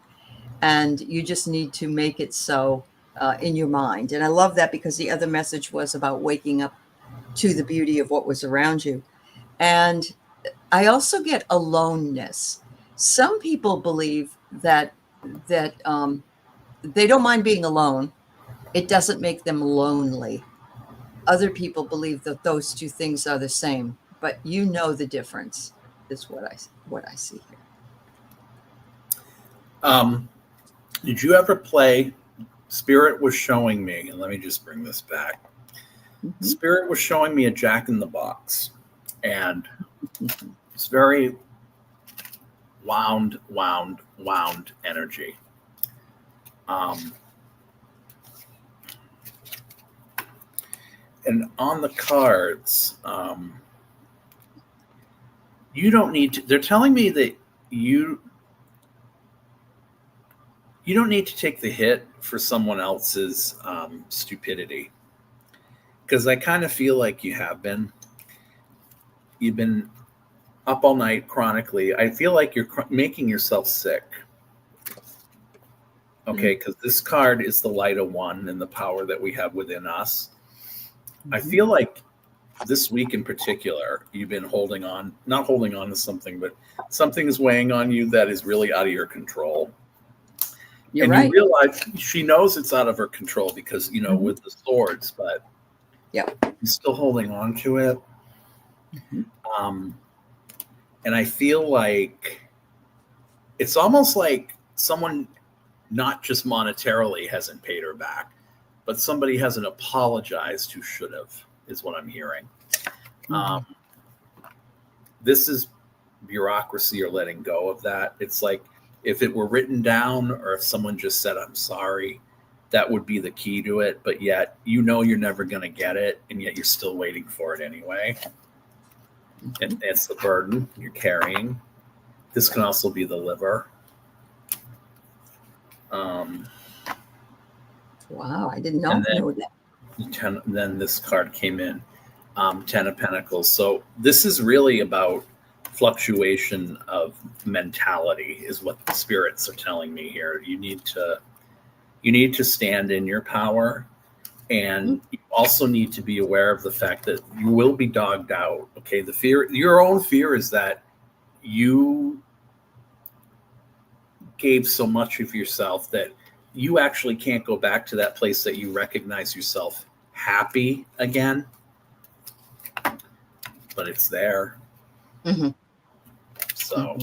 Speaker 2: And you just need to make it so in your mind. And I love that because the other message was about waking up to the beauty of what was around you. And I also get aloneness. Some people believe that they don't mind being alone. It doesn't make them lonely. Other people believe that those two things are the same, but you know the difference is what I see here.
Speaker 1: Did you ever play Spirit was showing me, and let me just bring this back. Mm-hmm. Spirit was showing me a Jack in the Box, and it's very wound energy. And on the cards, you don't need to, they're telling me that you don't need to take the hit for someone else's stupidity. Because I kind of feel like you've been up all night chronically. I feel like you're making yourself sick. Okay, because this card is the light of one and the power that we have within us. I feel like this week in particular, you've been not holding on to something, but something is weighing on you that is really out of your control.
Speaker 2: You're right.
Speaker 1: You realize she knows it's out of her control because, with the swords, but
Speaker 2: yeah,
Speaker 1: he's still holding on to it. Mm-hmm. And I feel like it's almost like someone not just monetarily hasn't paid her back, but somebody hasn't apologized who should have, is what I'm hearing. Mm-hmm. This is bureaucracy or letting go of that. It's like if it were written down or if someone just said, I'm sorry, that would be the key to it. But yet, you're never going to get it. And yet you're still waiting for it anyway. And it's the burden you're carrying. This can also be the liver.
Speaker 2: Wow, I didn't know that.
Speaker 1: Then this card came in, 10 of Pentacles. So this is really about fluctuation of mentality is what the spirits are telling me here. You need to stand in your power, and you also need to be aware of the fact that you will be dogged out. Okay, your own fear is that you gave so much of yourself that you actually can't go back to that place that you recognize yourself happy again, but it's there.
Speaker 2: Mm-hmm.
Speaker 1: So,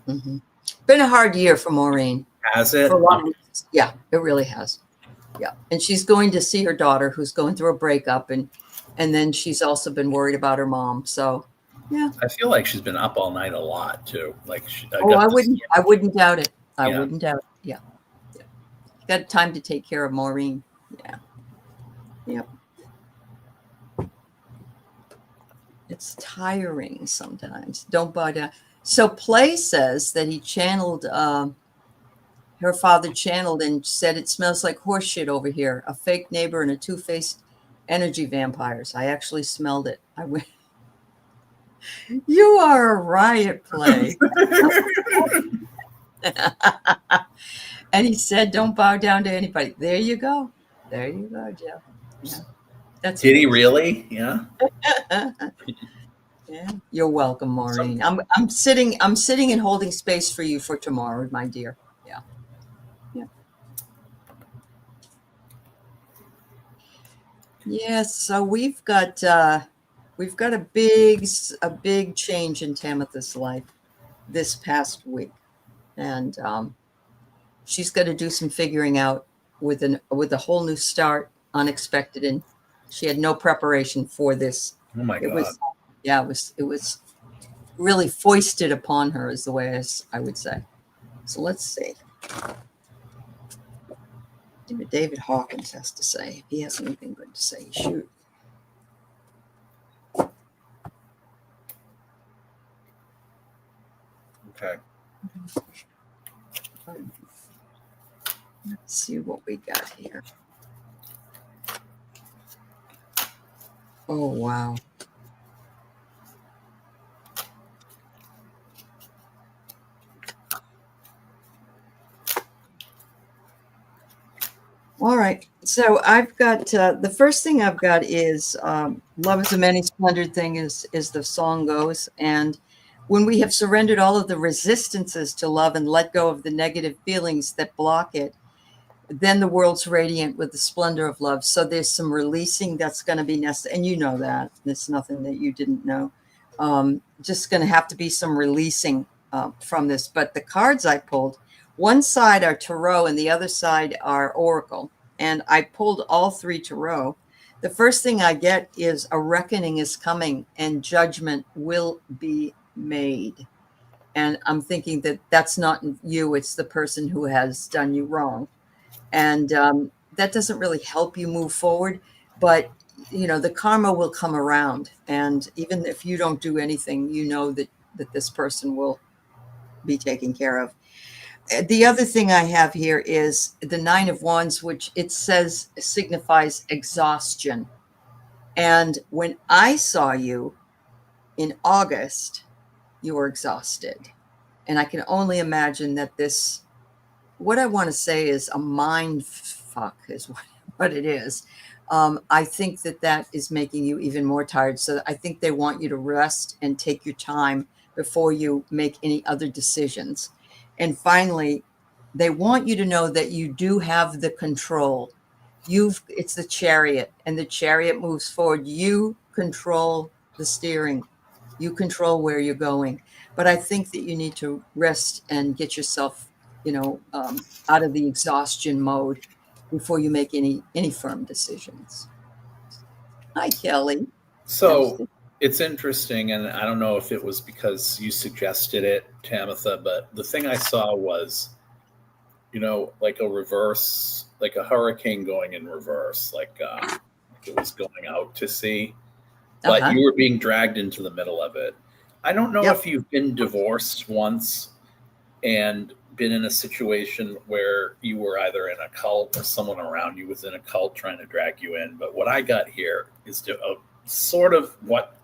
Speaker 2: been a hard year for Maureen.
Speaker 1: Has it?
Speaker 2: Yeah, it really has. Yeah, and she's going to see her daughter, who's going through a breakup, and then she's also been worried about her mom. So, yeah,
Speaker 1: I feel like she's been up all night a lot too. Like,
Speaker 2: I wouldn't doubt it. I wouldn't doubt it. Yeah. Got time to take care of Maureen. Yeah. Yep. It's tiring sometimes. Don't bow down. So Play says that he channeled, her father channeled and said, it smells like horse shit over here. A fake neighbor and a two-faced energy vampires. I actually smelled it. I went, you are a riot, Play. And he said, don't bow down to anybody. There you go. There you go, Jeff. Yeah.
Speaker 1: Did he really? Yeah.
Speaker 2: Yeah. You're welcome, Maureen. I'm sitting and holding space for you for tomorrow, my dear. Yeah. Yeah. Yes, so we've got a big change in Tamitha's life this past week. And she's got to do some figuring out with a whole new start, unexpected, and she had no preparation for this.
Speaker 1: Oh my God!
Speaker 2: It was really foisted upon her, is the way I would say. So let's see. See what David Hawkins has to say. If he has anything good to say, shoot.
Speaker 1: Okay.
Speaker 2: Let's see what we got here. Oh, wow. All right. So I've got the first thing I've got is love is a many splendored thing, as the song goes. And when we have surrendered all of the resistances to love and let go of the negative feelings that block it, then the world's radiant with the splendor of love. So there's some releasing that's going to be necessary. And you know that. There's nothing that you didn't know. Just going to have to be some releasing from this. But the cards I pulled, one side are tarot and the other side are oracle. And I pulled all three tarot. The first thing I get is a reckoning is coming and judgment will be made. And I'm thinking that that's not you. It's the person who has done you wrong. And that doesn't really help you move forward. But, you know, the karma will come around. And even if you don't do anything, you know that this person will be taken care of. The other thing I have here is the Nine of Wands, which it says signifies exhaustion. And when I saw you in August, you were exhausted. And I can only imagine that this, what I want to say is a mind fuck is what it is. I think that is making you even more tired. So I think they want you to rest and take your time before you make any other decisions. And finally, they want you to know that you do have the control. It's the chariot, and the chariot moves forward. You control the steering. You control where you're going. But I think that you need to rest and get yourself, out of the exhaustion mode before you make any firm decisions. Hi, Kelly.
Speaker 1: So it's interesting, and I don't know if it was because you suggested it, Tamitha, but the thing I saw was, like a reverse, like a hurricane going in reverse, like it was going out to sea, but you were being dragged into the middle of it. I don't know if you've been divorced once and been in a situation where you were either in a cult or someone around you was in a cult trying to drag you in. But what I got here is sort of what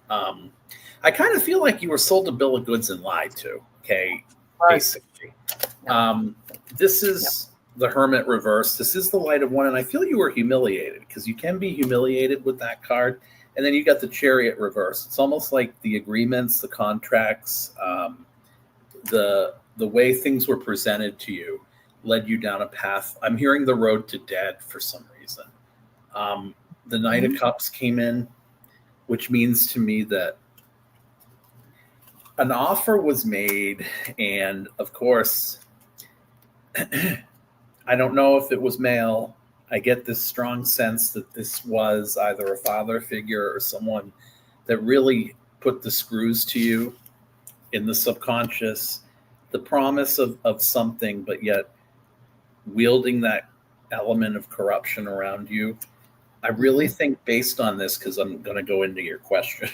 Speaker 1: I kind of feel like you were sold a bill of goods and lied to. Okay, basically. This is the Hermit reverse. This is the Light of One, and I feel you were humiliated because you can be humiliated with that card. And then you got the Chariot reverse. It's almost like the agreements, the contracts, the way things were presented to you led you down a path. I'm hearing the road to dead for some reason. The Knight of Cups came in, which means to me that an offer was made. And of course, I don't know if it was male. I get this strong sense that this was either a father figure or someone that really put the screws to you in the subconscious, the promise of something, but yet wielding that element of corruption around you. I really think based on this, because I'm going to go into your question,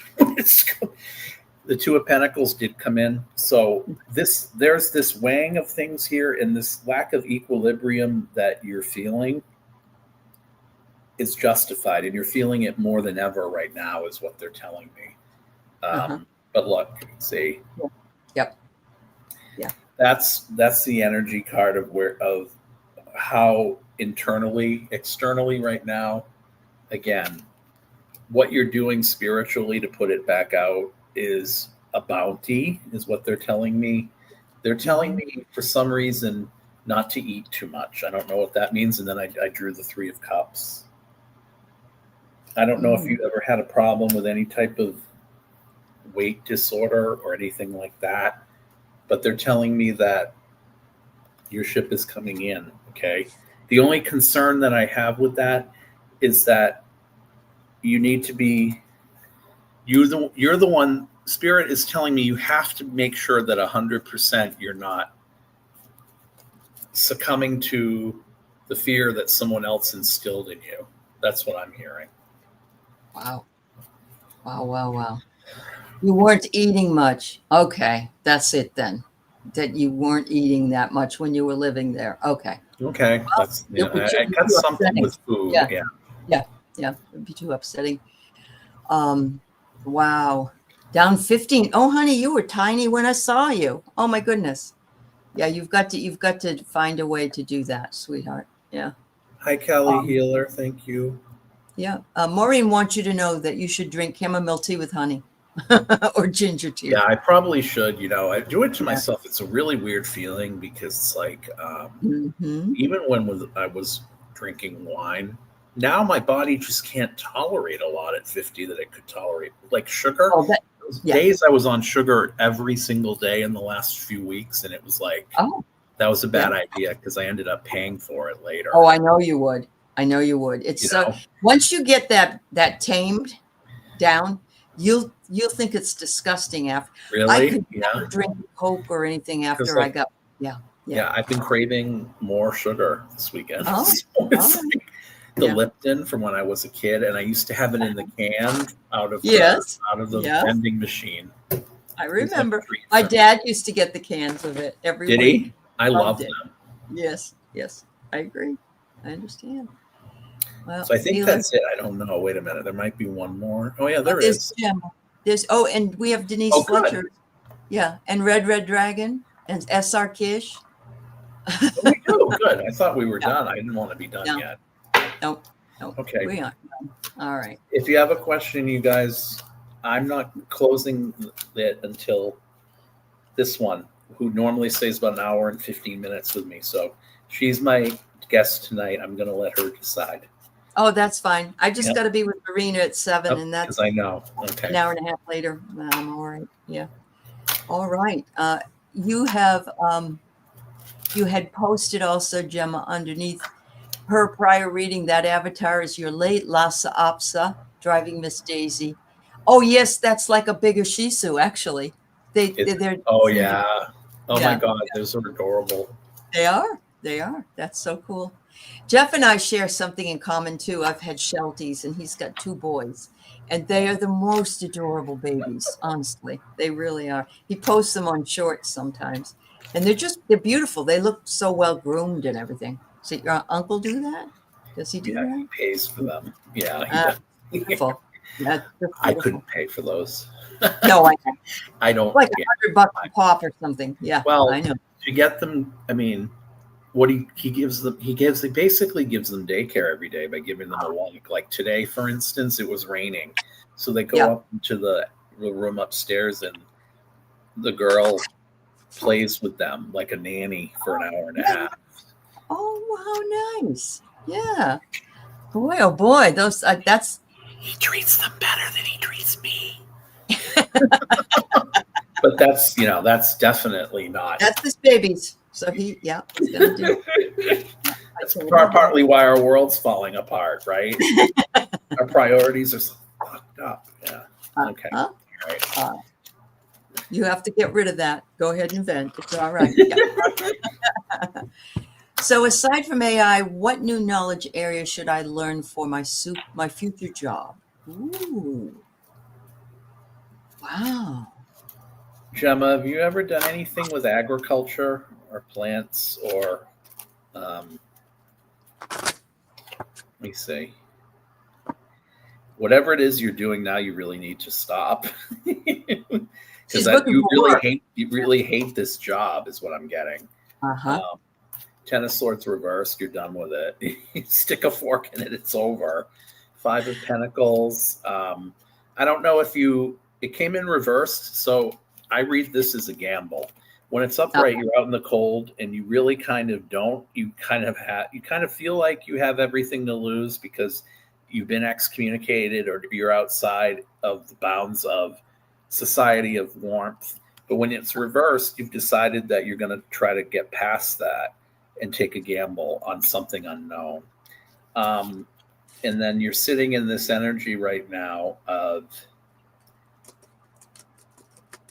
Speaker 1: the Two of Pentacles did come in. So there's this weighing of things here, and this lack of equilibrium that you're feeling is justified, and you're feeling it more than ever right now is what they're telling me. But look, see, that's the energy card of how internally, externally right now, again, what you're doing spiritually to put it back out is a bounty, is what they're telling me. They're telling me for some reason not to eat too much. I don't know what that means. And then I drew the Three of Cups. I don't know if you ever had a problem with any type of weight disorder or anything like that, but they're telling me that your ship is coming in. Okay. The only concern that I have with that is that you need to be, you're the one, Spirit is telling me you have to make sure that 100% you're not succumbing to the fear that someone else instilled in you. That's what I'm hearing.
Speaker 2: Wow. You weren't eating much. Okay. That's it then. That you weren't eating that much when you were living there. Okay.
Speaker 1: That's, I got something with food.
Speaker 2: Yeah. It'd be too upsetting. Wow. Down 15. Oh, honey, you were tiny when I saw you. Oh my goodness. Yeah, you've got to find a way to do that, sweetheart. Yeah.
Speaker 1: Hi, Kelly Healer. Thank you.
Speaker 2: Yeah. Maureen wants you to know that you should drink chamomile tea with honey or ginger tea.
Speaker 1: Yeah, I probably should. I do it to myself. It's a really weird feeling because it's like, even when I was drinking wine, now my body just can't tolerate a lot at 50 that it could tolerate. Like sugar. Days I was on sugar every single day in the last few weeks, and it was like, that was a bad idea because I ended up paying for it later.
Speaker 2: Oh, I know you would. It's once you get that tamed down, you'll think it's disgusting after.
Speaker 1: Really?
Speaker 2: I could never drink Coke or anything after I got. Yeah.
Speaker 1: I've been craving more sugar this weekend. The Lipton from when I was a kid, and I used to have it in the can out of the vending machine.
Speaker 2: I remember my dad used to get the cans of it every week.
Speaker 1: Did he? I loved them.
Speaker 2: Yes, I agree. I understand. Well,
Speaker 1: so I think that's it. I don't know. Wait a minute. There might be one more. Oh yeah, there is.
Speaker 2: There's and we have Denise Fletcher. Good. Yeah, and Red Dragon and SR Kish.
Speaker 1: We do. Good. I thought we were done. I didn't want to be done yet.
Speaker 2: Nope.
Speaker 1: Okay.
Speaker 2: We aren't done. All right.
Speaker 1: If you have a question, you guys, I'm not closing it until this one, who normally stays about an hour and 15 minutes with me. So she's my guest tonight. I'm going to let her decide.
Speaker 2: Oh, that's fine. I just got to be with Marina at 7, and that's
Speaker 1: because I know. Okay.
Speaker 2: An hour and a half later. I'm all right. Yeah. All right. You have you had posted also, Gemma, underneath her prior reading, that avatar is your late Lhasa Apso driving Miss Daisy. Oh yes, that's like a bigger Shih Tzu, actually. They're
Speaker 1: oh yeah. Oh my God, those are adorable.
Speaker 2: They are. That's so cool. Jeff and I share something in common too. I've had Shelties, and he's got 2 boys, and they are the most adorable babies. Honestly, they really are. He posts them on shorts sometimes, and they're beautiful. They look so well groomed and everything. So your uncle do that? Does he do that?
Speaker 1: He pays for them. Yeah.
Speaker 2: Beautiful.
Speaker 1: I couldn't pay for those.
Speaker 2: No,
Speaker 1: I don't.
Speaker 2: Like $100 a pop or something. Yeah.
Speaker 1: Well,
Speaker 2: I know.
Speaker 1: To get them, I mean, what he gives them, he basically gives them daycare every day by giving them a walk. Like today, for instance, it was raining, so they go up into the room upstairs, and the girl plays with them like a nanny for an hour and a half.
Speaker 2: Oh, how nice. Yeah. Boy, oh boy.
Speaker 1: He treats them better than he treats me. But that's definitely not.
Speaker 2: That's his babies. So he's going to do it.
Speaker 1: That's partly why our world's falling apart, right? Our priorities are so fucked up. Yeah. Okay. All right.
Speaker 2: You have to get rid of that. Go ahead and vent. It's all right. So aside from AI, what new knowledge area should I learn for my future job? Ooh. Wow.
Speaker 1: Gemma, have you ever done anything with agriculture or plants or let me see. Whatever it is you're doing now, you really need to stop. Because you really hate this job is what I'm getting. Ten of Swords reversed, you're done with it. You stick a fork in it, it's over. 5 of Pentacles. I don't know if it came in reversed, so I read this as a gamble. When it's upright, you're out in the cold, and you really kind of don't. You kind of feel like you have everything to lose because you've been excommunicated or you're outside of the bounds of society of warmth. But when it's reversed, you've decided that you're going to try to get past that and take a gamble on something unknown. And then you're sitting in this energy right now of,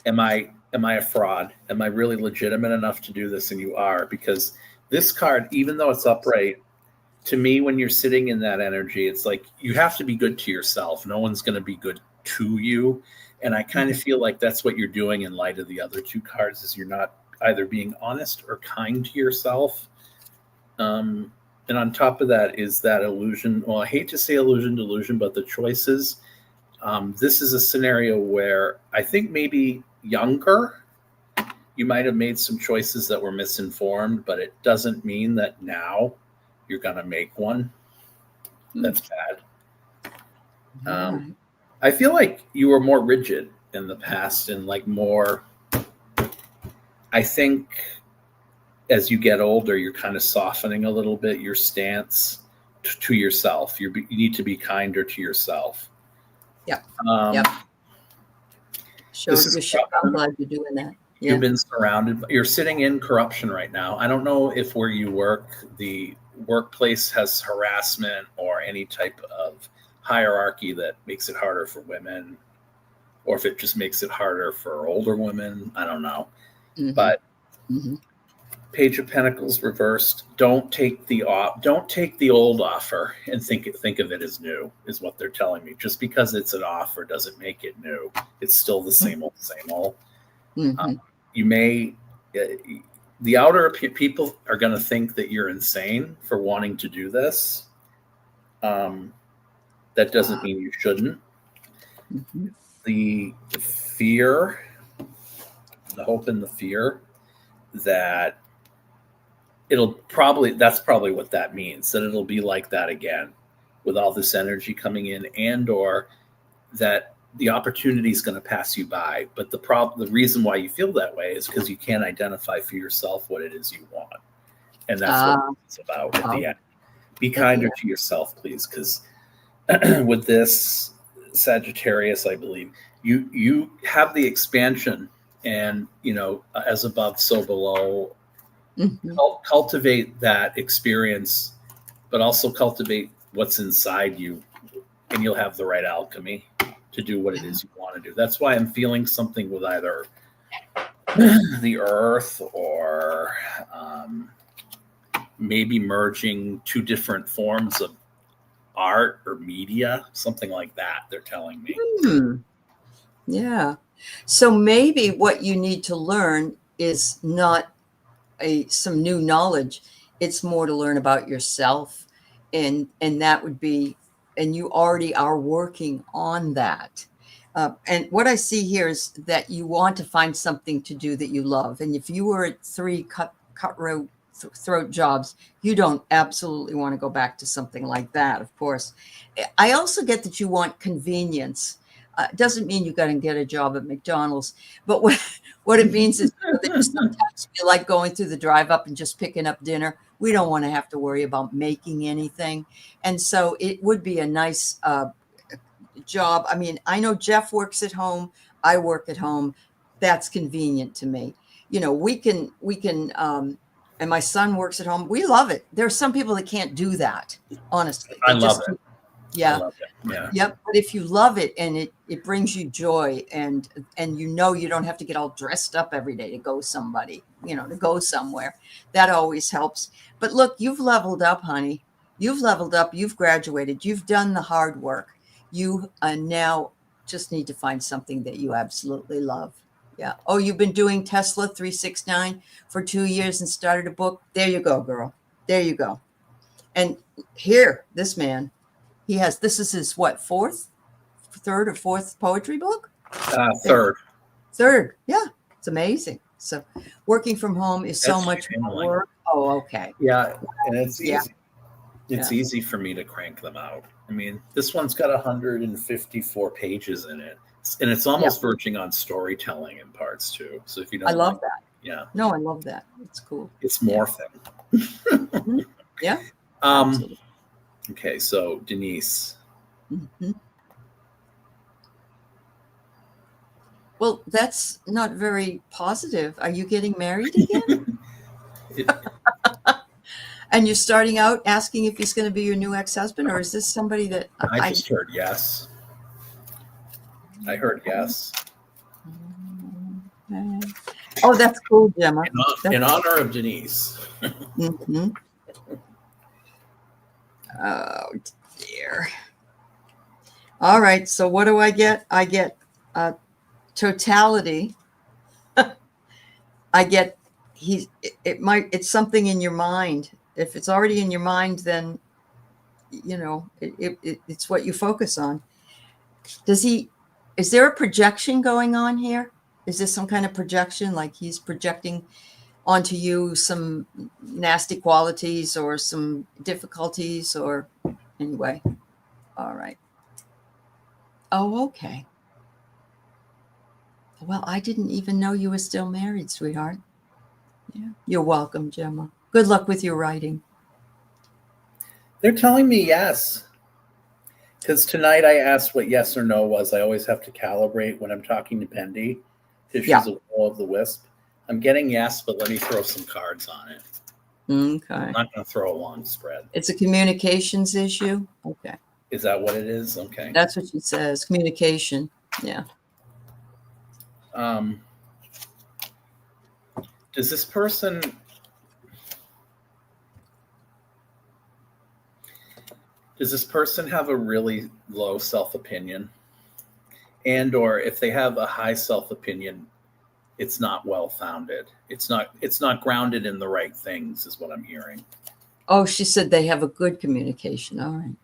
Speaker 1: am I a fraud? Am I really legitimate enough to do this? And you are, because this card, even though it's upright, to me, when you're sitting in that energy, it's like you have to be good to yourself. No one's going to be good to you. And I kind of feel like that's what you're doing in light of the other 2 cards, is you're not either being honest or kind to yourself. And on top of that is that illusion. Well, I hate to say illusion, delusion, but the choices This is a scenario where I think maybe younger, you might have made some choices that were misinformed, but it doesn't mean that now you're going to make one that's bad. I feel like you were more rigid in the past and like more, I think as you get older, you're kind of softening a little bit your stance to yourself. You need to be kinder to yourself.
Speaker 2: Yep. Sure. I'm glad you're doing that. Yeah.
Speaker 1: You've been surrounded. You're sitting in corruption right now. I don't know if where you work, the workplace has harassment or any type of hierarchy that makes it harder for women, or if it just makes it harder for older women. I don't know. But Page of Pentacles reversed. Don't take the old offer and think of it as new, is what they're telling me. Just because it's an offer doesn't make it new. It's still the same old. You may, the outer people are going to think that you're insane for wanting to do this. That doesn't mean you shouldn't. The fear, the hope and the fear that that's probably what that means, that it'll be like that again with all this energy coming in, and or that the opportunity is going to pass you by. But the reason why you feel that way is because you can't identify for yourself what it is you want. And that's what it's about at the end. Be kinder to yourself, please, because with this Sagittarius, I believe, you have the expansion and, as above, so below. Cultivate that experience, but also cultivate what's inside you, and you'll have the right alchemy to do what it is you want to do. That's why I'm feeling something with either the earth or maybe merging two different forms of art or media, something like that, they're telling me.
Speaker 2: Yeah. So maybe what you need to learn is not some new knowledge. It's more to learn about yourself, and that would be, and you already are working on that. And what I see here is that you want to find something to do that you love. And if you were at 3 cutthroat jobs, you don't absolutely want to go back to something like that, of course. I also get that you want convenience. Doesn't mean you got to get a job at McDonald's, but what it means is that you sometimes feel like going through the drive up and just picking up dinner. We don't want to have to worry about making anything. And so it would be a nice job. I mean, I know Jeff works at home. I work at home. That's convenient to me. We can, and my son works at home. We love it. There are some people that can't do that, honestly.
Speaker 1: I love it.
Speaker 2: Yeah. Yep. But if you love it and it brings you joy, and you don't have to get all dressed up every day to go to go somewhere, that always helps. But look, you've leveled up, honey. You've leveled up. You've graduated. You've done the hard work. You now just need to find something that you absolutely love. Yeah. Oh, you've been doing Tesla 369 for 2 years and started a book. There you go, girl. There you go. And here, this man, this is his third or fourth poetry book? Third. Yeah. It's amazing. So working from home is so much work. Oh, okay.
Speaker 1: Yeah. And it's easy. Yeah. It's easy for me to crank them out. I mean, this one's got 154 pages in it. And it's almost verging on storytelling in parts too. So if you don't,
Speaker 2: I love that.
Speaker 1: Yeah.
Speaker 2: No, I love that. It's cool.
Speaker 1: It's morphing.
Speaker 2: Yeah.
Speaker 1: Okay, so Denise.
Speaker 2: Well, that's not very positive. Are you getting married again? And you're starting out asking if he's going to be your new ex-husband, or is this somebody that
Speaker 1: I just heard yes. I heard yes.
Speaker 2: Oh, that's cool, Gemma.
Speaker 1: In honor of Denise.
Speaker 2: Oh, dear. All right. So what do I get? I get totality. I get it's something in your mind. If it's already in your mind, then it's what you focus on. Is there a projection going on here? Is this some kind of projection? Like he's projecting onto you some nasty qualities or some difficulties or anyway. All right. Oh, okay. Well, I didn't even know you were still married, sweetheart. Yeah. You're welcome, Gemma. Good luck with your writing.
Speaker 1: They're telling me yes. Because tonight I asked what yes or no was. I always have to calibrate when I'm talking to Pendy because she's a will of the wisp. I'm getting yes, but let me throw some cards on it.
Speaker 2: Okay.
Speaker 1: I'm not going to throw a long spread.
Speaker 2: It's a communications issue? Okay.
Speaker 1: Is that what it is? Okay.
Speaker 2: That's what she says. Communication. Yeah.
Speaker 1: Does this person... Does this person have a really low self-opinion? And or if they have a high self-opinion, it's not well-founded. It's not grounded in the right things, is what I'm hearing.
Speaker 2: Oh, she said they have a good communication. All right.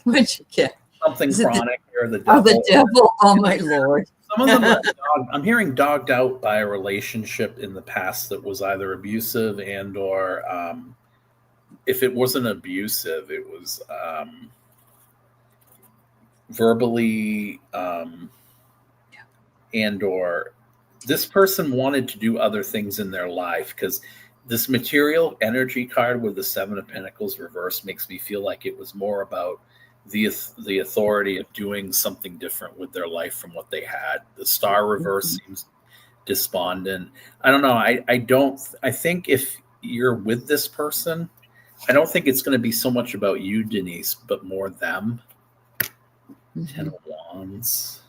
Speaker 2: What'd you get?
Speaker 1: Something chronic or the devil.
Speaker 2: Oh, the devil. Oh, my Lord.
Speaker 1: Some of them I'm hearing dogged out by a relationship in the past that was either abusive and or if it wasn't abusive, it was verbally and or this person wanted to do other things in their life because this material energy card with the 7 of Pentacles reverse makes me feel like it was more about the authority of doing something different with their life from what they had. The star reverse seems despondent. I don't know. I think if you're with this person, I don't think it's going to be so much about you, Denise, but more them. 10 of Wands.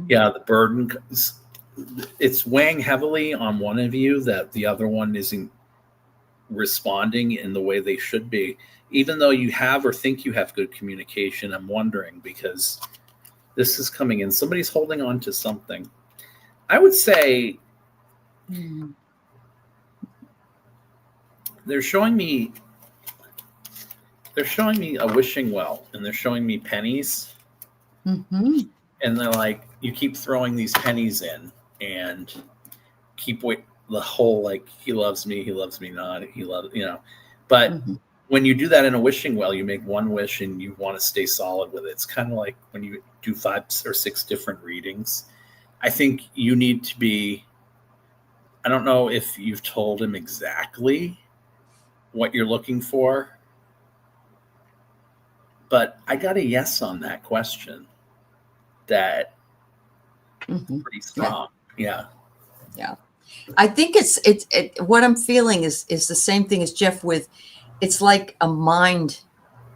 Speaker 1: Yeah, the burden, it's weighing heavily on one of you that the other one isn't responding in the way they should be. Even though you have or think you have good communication, I'm wondering because this is coming in. Somebody's holding on to something. I would say they're showing me a wishing well, and they're showing me pennies. And they're like, you keep throwing these pennies in and keep the whole, like, he loves me not, he loves, but when you do that in a wishing well, you make one wish and you want to stay solid with it. It's kind of like when you do 5 or 6 different readings. I think you need to be, I don't know if you've told him exactly what you're looking for, but I got a yes on that question. That pretty strong. Yeah. I think it's what I'm feeling is the same thing as Jeff with, it's like a mind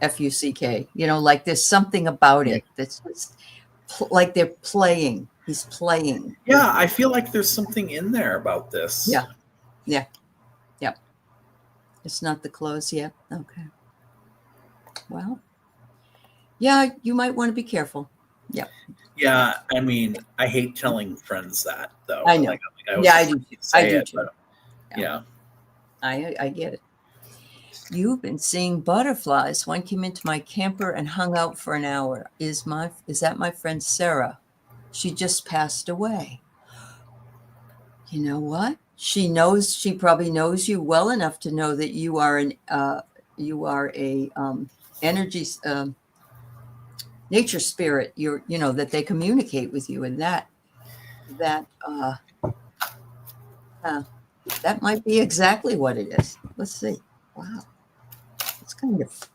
Speaker 1: FUCK, like there's something about it that's just like they're playing. He's playing. Yeah, I feel like there's something in there about this.
Speaker 2: Yeah. It's not the close yet. Okay. Well, yeah, you might want to be careful. Yeah.
Speaker 1: Yeah, I mean, I hate telling friends that, though.
Speaker 2: I know. I do. I do too.
Speaker 1: Yeah.
Speaker 2: I get it. You've been seeing butterflies. One came into my camper and hung out for an hour. Is that my friend Sarah? She just passed away. You know what? She probably knows you well enough to know that you are a energy nature spirit. That they communicate with you, and that might be exactly what it is. Let's see. Wow. It's kind of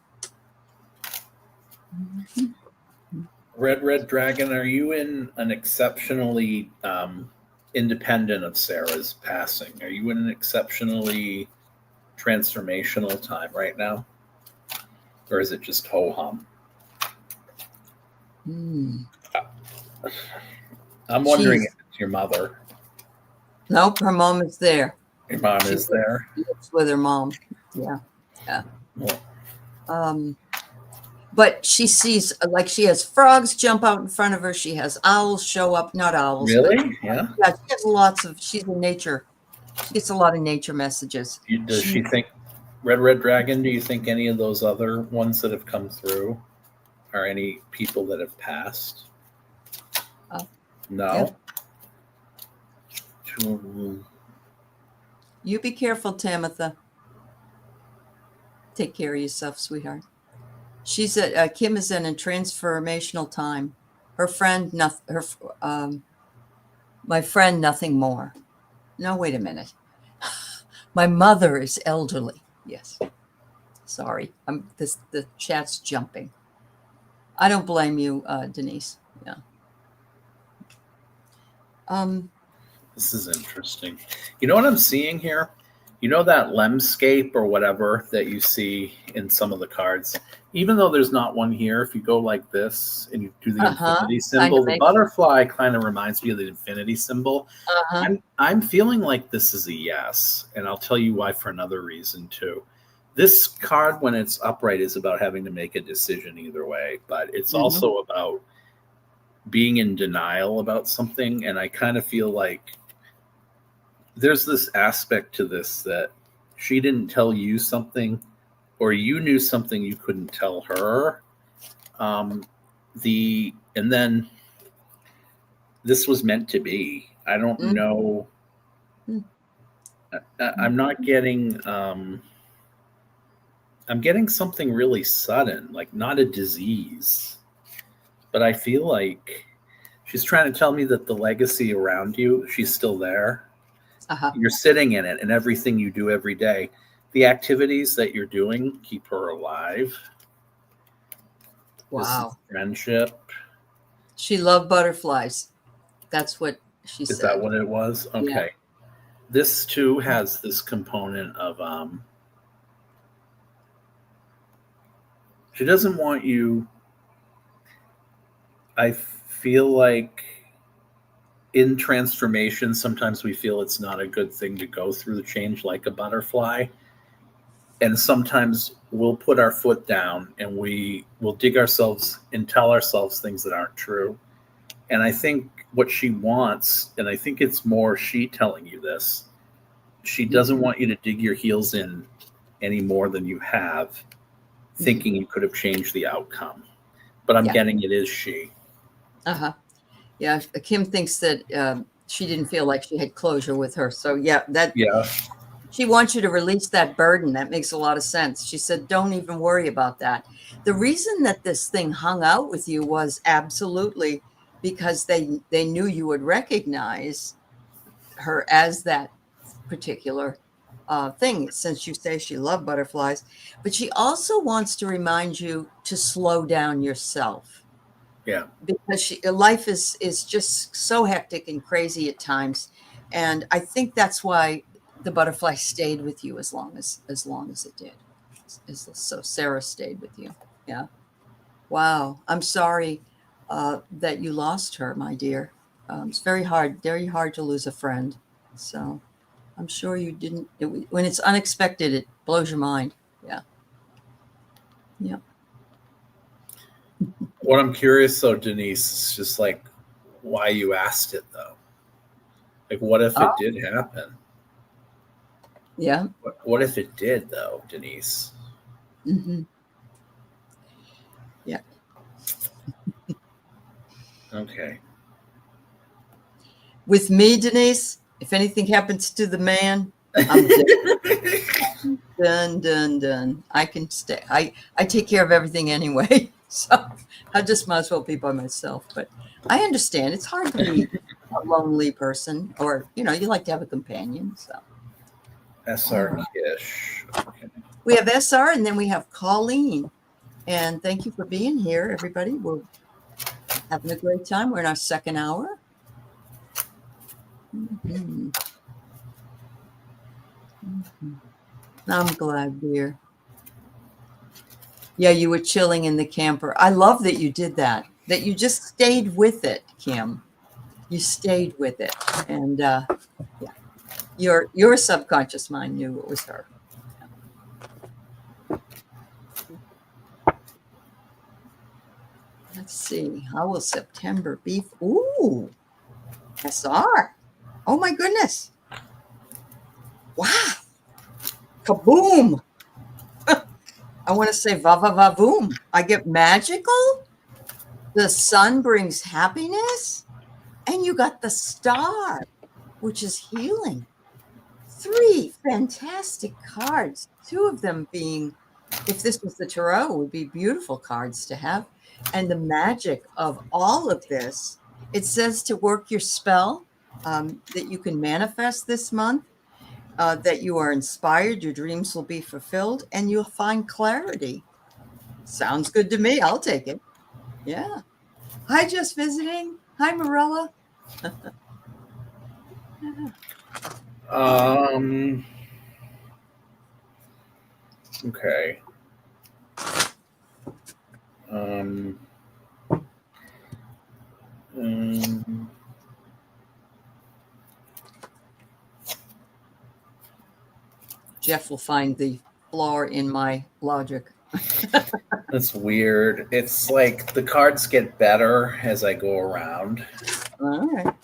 Speaker 1: Red Dragon, are you in an exceptionally independent of Sarah's passing? Are you in an exceptionally transformational time right now? Or is it just ho-hum? I'm wondering if it's your mother.
Speaker 2: Nope, her mom is there.
Speaker 1: Your mom is there?
Speaker 2: She lives with her mom. Yeah.
Speaker 1: Well,
Speaker 2: but she sees, like, she has frogs jump out in front of her. She has owls show up. Not owls.
Speaker 1: really? Yeah.
Speaker 2: Yeah, she has she's a nature She gets a lot of nature messages.
Speaker 1: Does she think Red Dragon? Do you think any of those other ones that have come through are any people that have passed? No.
Speaker 2: Yeah. You be careful, Tamitha. Take care of yourself, sweetheart. She's Kim is in a transformational time. Her friend, my friend, nothing more. No, wait a minute. My mother is elderly. Yes. Sorry, the chat's jumping. I don't blame you, Denise. Yeah.
Speaker 1: This is interesting. You know what I'm seeing here? You know that lemscape or whatever that you see in some of the cards? Even though there's not one here, if you go like this and you do the infinity symbol, the butterfly kind of reminds me of the infinity symbol. I'm feeling like this is a yes, and I'll tell you why for another reason too. This card, when it's upright, is about having to make a decision either way, but it's also about being in denial about something, and I kind of feel like there's this aspect to this that she didn't tell you something, or you knew something you couldn't tell her. And then this was meant to be. I don't know. I'm not getting. I'm getting something really sudden, like not a disease, but I feel like she's trying to tell me that the legacy around you, she's still there. You're sitting in it, and everything you do every day, the activities that you're doing keep her alive.
Speaker 2: Wow.
Speaker 1: Friendship.
Speaker 2: She loved butterflies. That's what she said.
Speaker 1: Is that what it was? Okay. Yeah. This too has this component of she doesn't want you. I feel like in transformation, sometimes we feel it's not a good thing to go through the change like a butterfly. And sometimes we'll put our foot down and we will dig ourselves and tell ourselves things that aren't true. And I think what she wants, and I think it's more she telling you this, she doesn't want you to dig your heels in any more than you have, thinking you could have changed the outcome. But I'm getting it is she.
Speaker 2: Yeah, Kim thinks that she didn't feel like she had closure with her. So she wants you to release that burden. That makes a lot of sense. She said, don't even worry about that. The reason that this thing hung out with you was absolutely because they knew you would recognize her as that particular thing, since you say she loved butterflies. But she also wants to remind you to slow down yourself.
Speaker 1: Yeah,
Speaker 2: because life is just so hectic and crazy at times, and I think that's why the butterfly stayed with you as long as it did. So Sarah stayed with you. Yeah. Wow. I'm sorry that you lost her, my dear. It's very hard to lose a friend. So I'm sure you didn't. When it's unexpected, it blows your mind. Yeah. Yeah.
Speaker 1: What I'm curious though, Denise, is just like why you asked it though. Like, what if it did happen?
Speaker 2: Yeah.
Speaker 1: What if it did though, Denise?
Speaker 2: Yeah.
Speaker 1: Okay.
Speaker 2: With me, Denise, if anything happens to the man, I'm done. I can stay. I take care of everything anyway. So I just might as well be by myself. But I understand it's hard to be a lonely person, or you like to have a companion. So
Speaker 1: SR-ish. Okay.
Speaker 2: We have SR, and then we have Colleen. And thank you for being here, everybody. We're having a great time. We're in our second hour. I'm glad, dear. Yeah, you were chilling in the camper. I love that you did that you just stayed with it, Kim. You stayed with it. And your subconscious mind knew it was her. Let's see. How will September be? Ooh, SR. Oh, my goodness. Wow. Kaboom. I want to say va va va boom. I get magical. The sun brings happiness. And you got the star, which is healing. 3 fantastic cards. 2 of them being, if this was the tarot, would be beautiful cards to have. And the magic of all of this, it says to work your spell, that you can manifest this month, that you are inspired, your dreams will be fulfilled, and you'll find clarity. Sounds good to me. I'll take it. Yeah. Hi, just visiting. Hi, Marilla.
Speaker 1: Okay.
Speaker 2: Jeff will find the flaw in my logic.
Speaker 1: That's weird. It's like the cards get better as I go around.
Speaker 2: All right.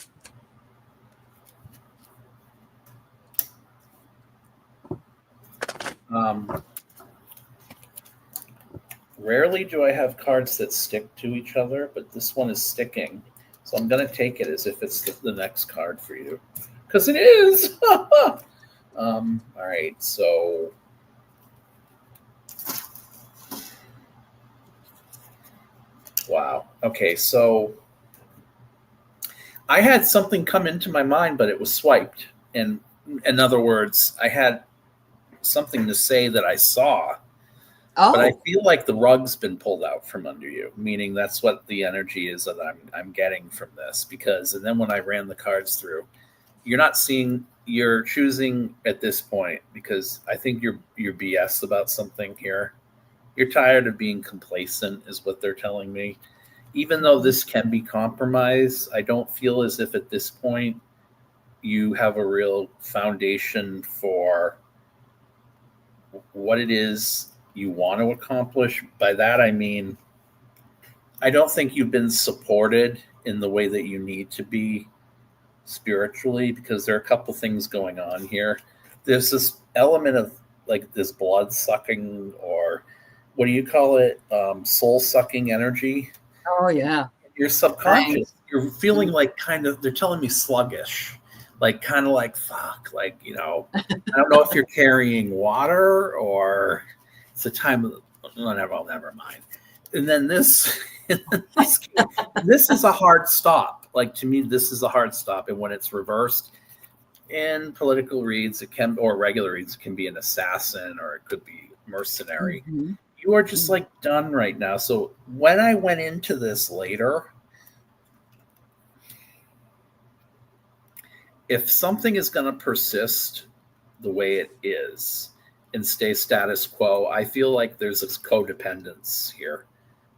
Speaker 1: Rarely do I have cards that stick to each other, but this one is sticking. So I'm going to take it as if it's the next card for you. Because it is! All right, so... Wow. Okay, so... I had something come into my mind, but it was swiped. And in other words, I had something to say that I saw. Oh. But I feel like the rug's been pulled out from under you, meaning that's what the energy is that I'm getting from this. Because, and then when I ran the cards through, you're choosing at this point, because I think you're BS about something here. You're tired of being complacent, is what they're telling me. Even though this can be compromised, I don't feel as if at this point you have a real foundation for what it is you want to accomplish. By that, I mean, I don't think you've been supported in the way that you need to be spiritually, because there are a couple things going on here. There's this element of like this blood sucking, or what do you call it? Soul sucking energy.
Speaker 2: Oh, yeah.
Speaker 1: You're subconscious. You're feeling like kind of, they're telling me sluggish, like kind of like, fuck, like, I don't know if you're carrying water or it's a time of, never mind. And then this is a hard stop. Like, to me, this is a hard stop. And when it's reversed in political reads, it can, or regular reads, it can be an assassin, or it could be mercenary. Mm-hmm. You are just like done right now. So when I went into this later, if something is going to persist the way it is and stay status quo, I feel like there's this codependence here,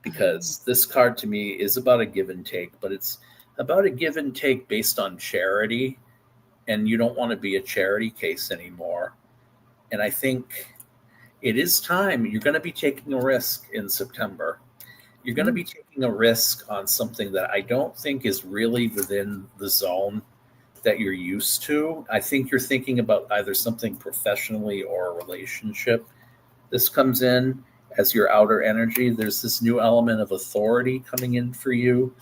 Speaker 1: because this card to me is about a give and take, but it's about a give and take based on charity, and you don't want to be a charity case anymore. And I think it is time. You're going to be taking a risk in September. You're going to be taking a risk on something that I don't think is really within the zone that you're used to. I think you're thinking about either something professionally or a relationship. This comes in as your outer energy. There's this new element of authority coming in for you.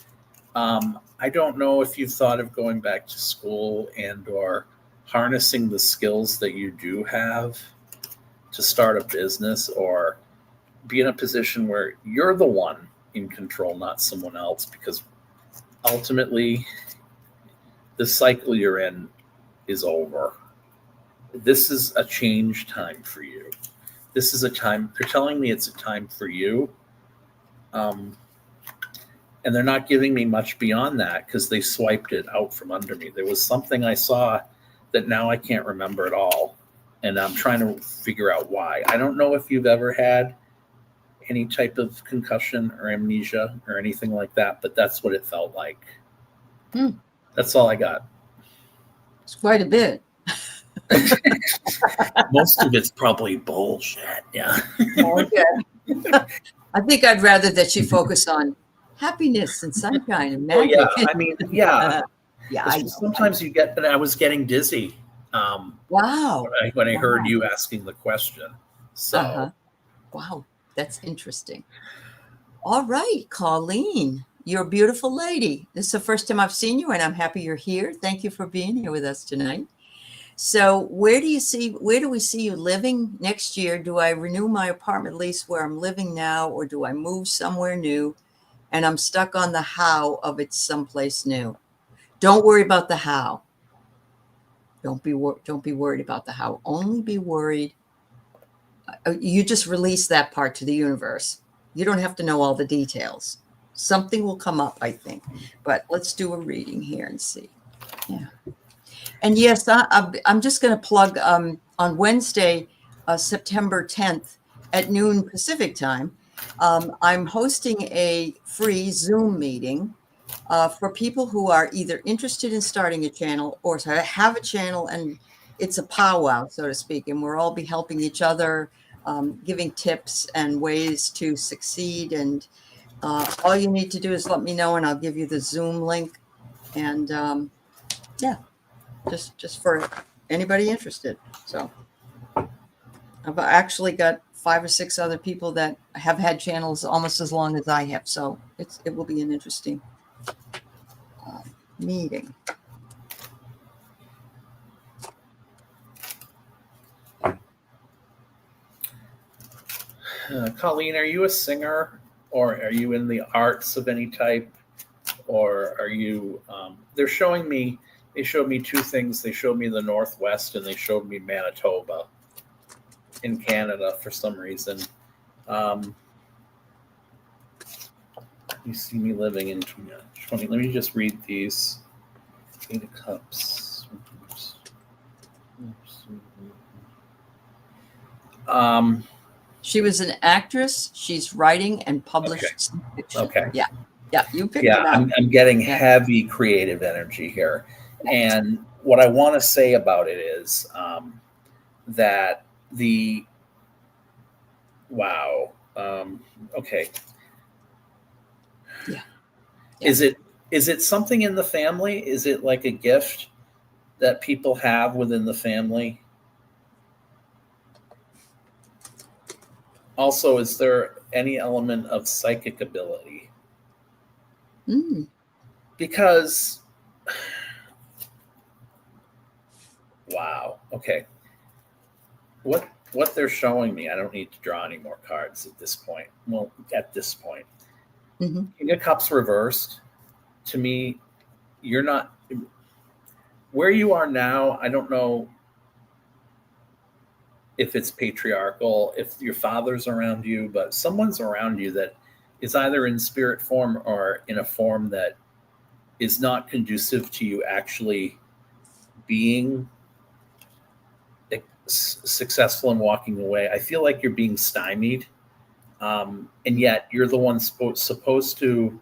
Speaker 1: I don't know if you've thought of going back to school and or harnessing the skills that you do have to start a business, or be in a position where you're the one in control, not someone else, because ultimately the cycle you're in is over. This is a change time for you. This is a time, they're telling me it's a time for you. And they're not giving me much beyond that, because they swiped it out from under me. There was something I saw that now I can't remember at all. And I'm trying to figure out why. I don't know if you've ever had any type of concussion or amnesia or anything like that, but that's what it felt like. That's all I got.
Speaker 2: It's quite a bit.
Speaker 1: Most of it's probably bullshit. Yeah.
Speaker 2: Okay. I think I'd rather that you focus on happiness and sunshine and magic.
Speaker 1: Well, yeah. I mean, yeah.
Speaker 2: Yeah.
Speaker 1: Sometimes you get, but I was getting dizzy.
Speaker 2: Wow.
Speaker 1: When I heard you asking the question. So,
Speaker 2: wow, that's interesting. All right, Colleen, you're a beautiful lady. This is the first time I've seen you, and I'm happy you're here. Thank you for being here with us tonight. So where do we see you living next year? Do I renew my apartment lease where I'm living now, or do I move somewhere new? And I'm stuck on the how of it's someplace new. Don't worry about the how. Don't be worried about the how. Only be worried. You just release that part to the universe. You don't have to know all the details. Something will come up, I think. But let's do a reading here and see. Yeah. And yes, I'm just going to plug on Wednesday, September 10th at noon Pacific time. I'm hosting a free Zoom meeting for people who are either interested in starting a channel or have a channel, and it's a powwow, so to speak, and we'll all be helping each other, giving tips and ways to succeed. And all you need to do is let me know, and I'll give you the Zoom link. And yeah, just for anybody interested. So I've actually got 5 or 6 other people that have had channels almost as long as I have. So it will be an interesting meeting.
Speaker 1: Colleen, are you a singer, or are you in the arts of any type, or are you? They showed me 2 things. They showed me the Northwest, and they showed me Manitoba in Canada for some reason. You see me living in 20. Let me just read these. 8 of Cups.
Speaker 2: She was an actress. She's writing and published some fiction.
Speaker 1: Okay.
Speaker 2: Yeah. You picked it up.
Speaker 1: I'm getting heavy creative energy here, and what I want to say about it is that the wow. Okay.
Speaker 2: Yeah.
Speaker 1: Is it something in the family? Is it like a gift that people have within the family? Also, is there any element of psychic ability? Because, wow, okay. What they're showing me, I don't need to draw any more cards at this point. Well, at this point. King of Cups reversed. To me, you're not where you are now. I don't know if it's patriarchal, if your father's around you, but someone's around you that is either in spirit form or in a form that is not conducive to you actually being successful in walking away. I feel like you're being stymied, and yet you're the one supposed to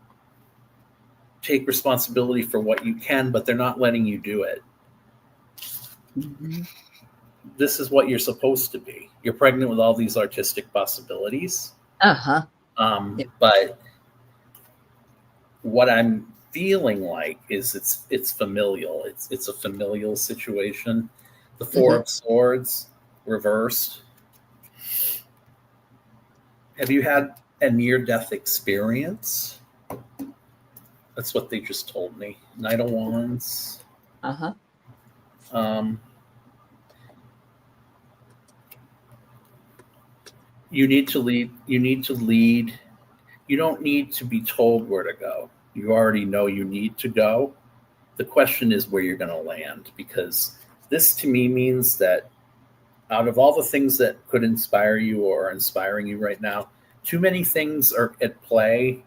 Speaker 1: take responsibility for what you can, but they're not letting you do it. This is what you're supposed to be. You're pregnant with all these artistic possibilities. But what I'm feeling like is it's familial. It's a familial situation. The 4 of Swords reversed. Have you had a near-death experience? That's what they just told me. Knight of Wands. You need to lead. You don't need to be told where to go. You already know you need to go. The question is where you're going to land, because this to me means that out of all the things that could inspire you or are inspiring you right now, too many things are at play.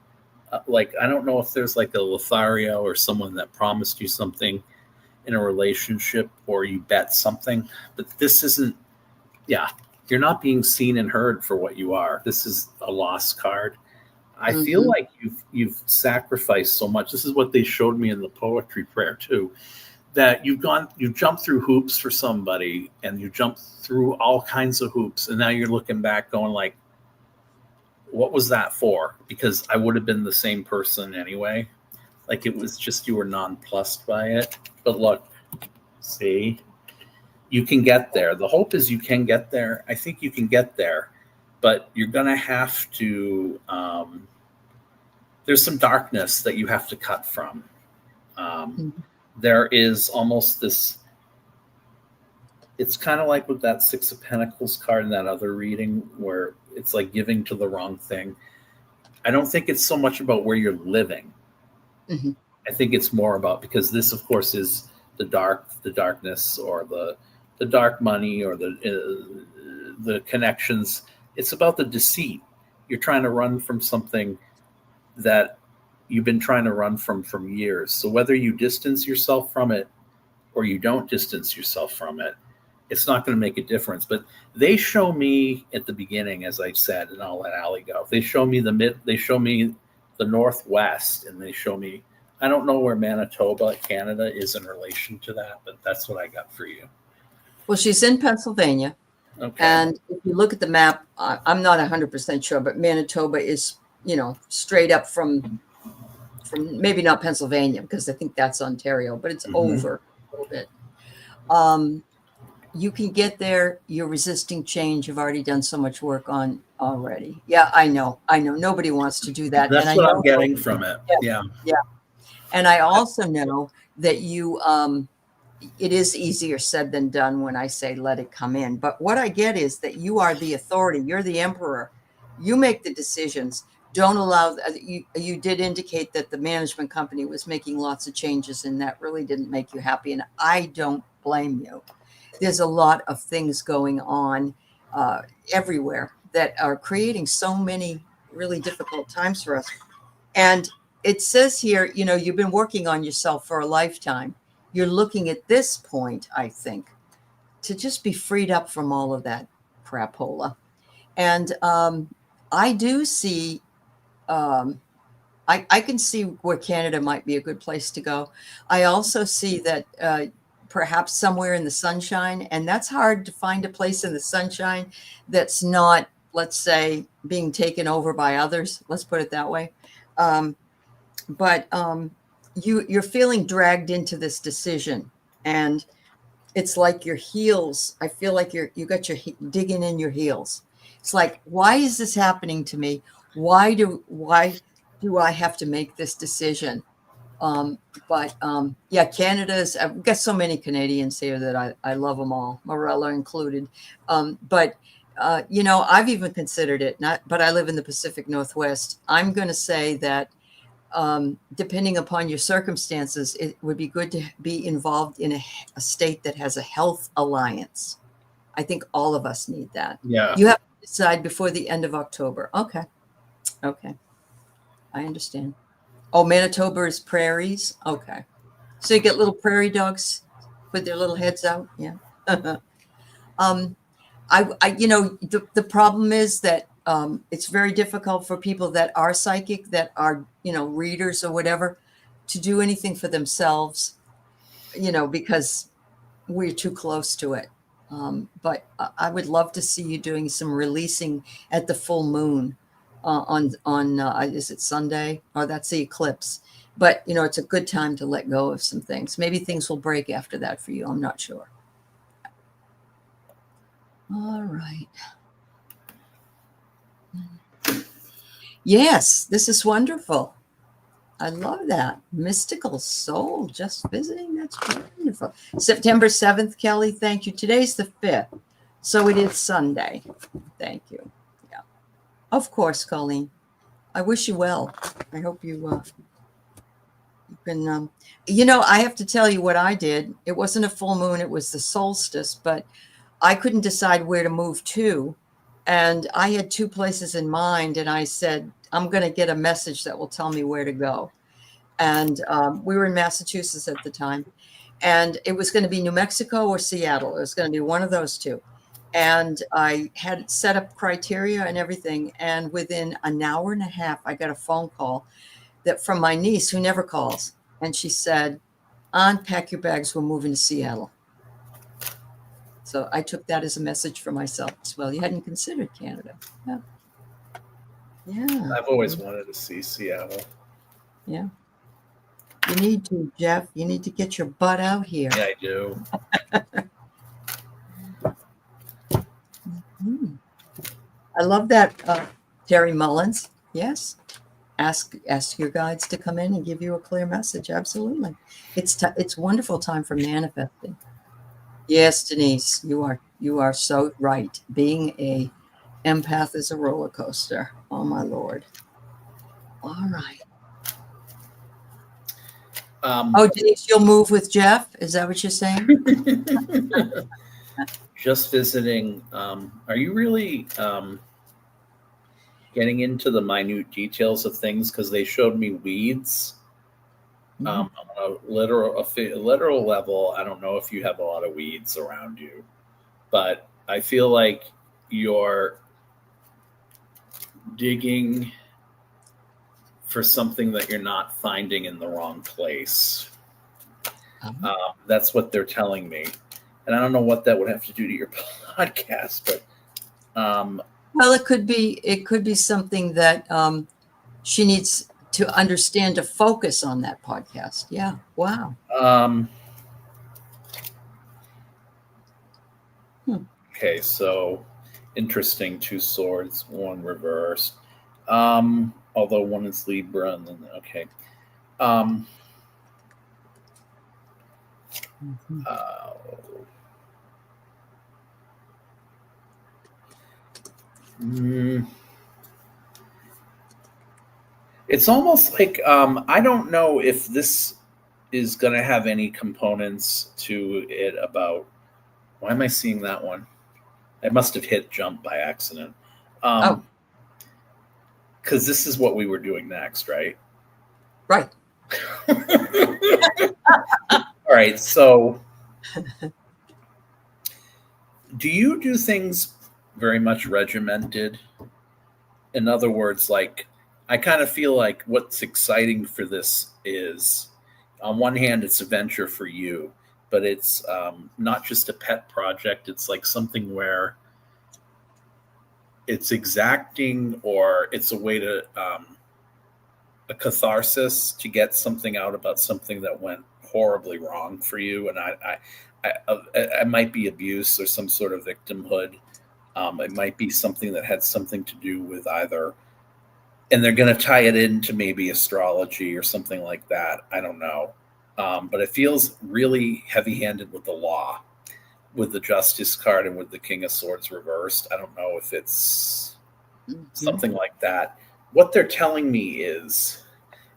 Speaker 1: Like, I don't know if there's like a Lothario or someone that promised you something in a relationship, or you bet something, but this isn't, you're not being seen and heard for what you are. This is a lost card. I feel like you've sacrificed so much. This is what they showed me in the poetry prayer too, that you jumped through hoops for somebody, and you jumped through all kinds of hoops. And now you're looking back going like, what was that for? Because I would have been the same person anyway. Like, it was just, you were nonplussed by it. But look, see, you can get there. The hope is you can get there. I think you can get there, but you're going to have to, there's some darkness that you have to cut from. There is almost this, it's kind of like with that Six of Pentacles card in that other reading where it's like giving to the wrong thing. I don't think it's so much about where you're living.
Speaker 2: Mm-hmm.
Speaker 1: I think it's more about, because this, of course, is the darkness, or the dark money, or the connections. It's about the deceit. You're trying to run from something that you've been trying to run from years. So whether you distance yourself from it or you don't distance yourself from it, it's not going to make a difference. But they show me at the beginning, as I said, and I'll let Aley go. They show me the Northwest, and they show me, I don't know where Manitoba, Canada is in relation to that, but that's what I got for you.
Speaker 2: Well, she's in Pennsylvania.
Speaker 1: Okay.
Speaker 2: And if you look at the map, I'm not 100% sure, but Manitoba is, straight up from maybe not Pennsylvania, because I think that's Ontario, but it's over a little bit. You can get there. You're resisting change. You've already done so much work on already. Yeah, I know. Nobody wants to do that.
Speaker 1: That's
Speaker 2: and
Speaker 1: what
Speaker 2: I'm
Speaker 1: getting from it. Yeah.
Speaker 2: And I also know that you, it is easier said than done when I say let it come in. But what I get is that you are the authority. You're the emperor. You make the decisions. Don't allow, you did indicate that the management company was making lots of changes, and that really didn't make you happy. And I don't blame you. There's a lot of things going on everywhere that are creating so many really difficult times for us. And it says here, you've been working on yourself for a lifetime. You're looking at this point, I think, to just be freed up from all of that crapola. And I do see, I can see where Canada might be a good place to go. I also see that perhaps somewhere in the sunshine, and that's hard to find a place in the sunshine that's not, let's say, being taken over by others. Let's put it that way. But you're feeling dragged into this decision, and it's like your heels. I feel like you got your digging in your heels. It's like, why is this happening to me? Why do I have to make this decision? Yeah, Canada's, I've got so many Canadians here that I love them all, Morella included. But I've even considered it, but I live in the Pacific Northwest. I'm going to say that depending upon your circumstances, it would be good to be involved in a state that has a health alliance. I think all of us need that.
Speaker 1: Yeah.
Speaker 2: You have to decide before the end of October. Okay. I understand. Oh, Manitoba is prairies. Okay. So you get little prairie dogs with their little heads out. Yeah. The problem is that it's very difficult for people that are psychic, that are, readers or whatever, to do anything for themselves, because we're too close to it. But I would love to see you doing some releasing at the full moon on is it Sunday? Oh, that's the eclipse. But, it's a good time to let go of some things. Maybe things will break after that for you. I'm not sure. All right. Yes, this is wonderful. I love that. Mystical soul just visiting. That's wonderful. September 7th, Kelly. Thank you. Today's the 5th. So it is Sunday. Thank you. Yeah. Of course, Colleen. I wish you well. I hope you can, I have to tell you what I did. It wasn't a full moon. It was the solstice, but I couldn't decide where to move to. And I had two places in mind, and I said, I'm going to get a message that will tell me where to go. And we were in Massachusetts at the time, and it was going to be New Mexico or Seattle. It was going to be one of those two. And I had set up criteria and everything. And within an hour and a half, I got a phone call from my niece, who never calls. And she said, Aunt, pack your bags. We're moving to Seattle. So I took that as a message for myself as well. You hadn't considered Canada. Yeah.
Speaker 1: I've always wanted to see Seattle.
Speaker 2: Yeah. You need to, Jeff. You need to get your butt out here.
Speaker 1: Yeah, I do.
Speaker 2: I love that, Terry Mullins. Yes. Ask your guides to come in and give you a clear message. Absolutely. It's wonderful time for manifesting. Yes, Denise, you are so right. Being a empath is a roller coaster. Oh my Lord. All right. Denise, you'll move with Jeff. Is that what you're saying?
Speaker 1: Just visiting. Are you really getting into the minute details of things? Because they showed me weeds. On a literal level, I don't know if you have a lot of weeds around you, but I feel like you're digging for something that you're not finding in the wrong place. That's what they're telling me. And I don't know what that would have to do to your podcast, but
Speaker 2: well, it could be something that she needs to understand to focus on that podcast. Yeah. Wow.
Speaker 1: Okay, so interesting. 2 swords, 1 reversed. Although 1 is Libra, and then okay. It's almost like I don't know if this is going to have any components to it about. Why am I seeing that one? I must have hit jump by accident. Because this is what we were doing next, right?
Speaker 2: Right.
Speaker 1: All right. So, do you do things very much regimented? In other words, like, I kind of feel like what's exciting for this is, on one hand, it's a venture for you, but it's not just a pet project. It's like something where it's exacting, or it's a way to a catharsis to get something out about something that went horribly wrong for you. And I might be abuse or some sort of victimhood. It might be something that had something to do with either, and they're going to tie it into maybe astrology or something like that. I don't know. But it feels really heavy-handed with the law, with the Justice card and with the King of Swords reversed. I don't know if it's something like that. What they're telling me is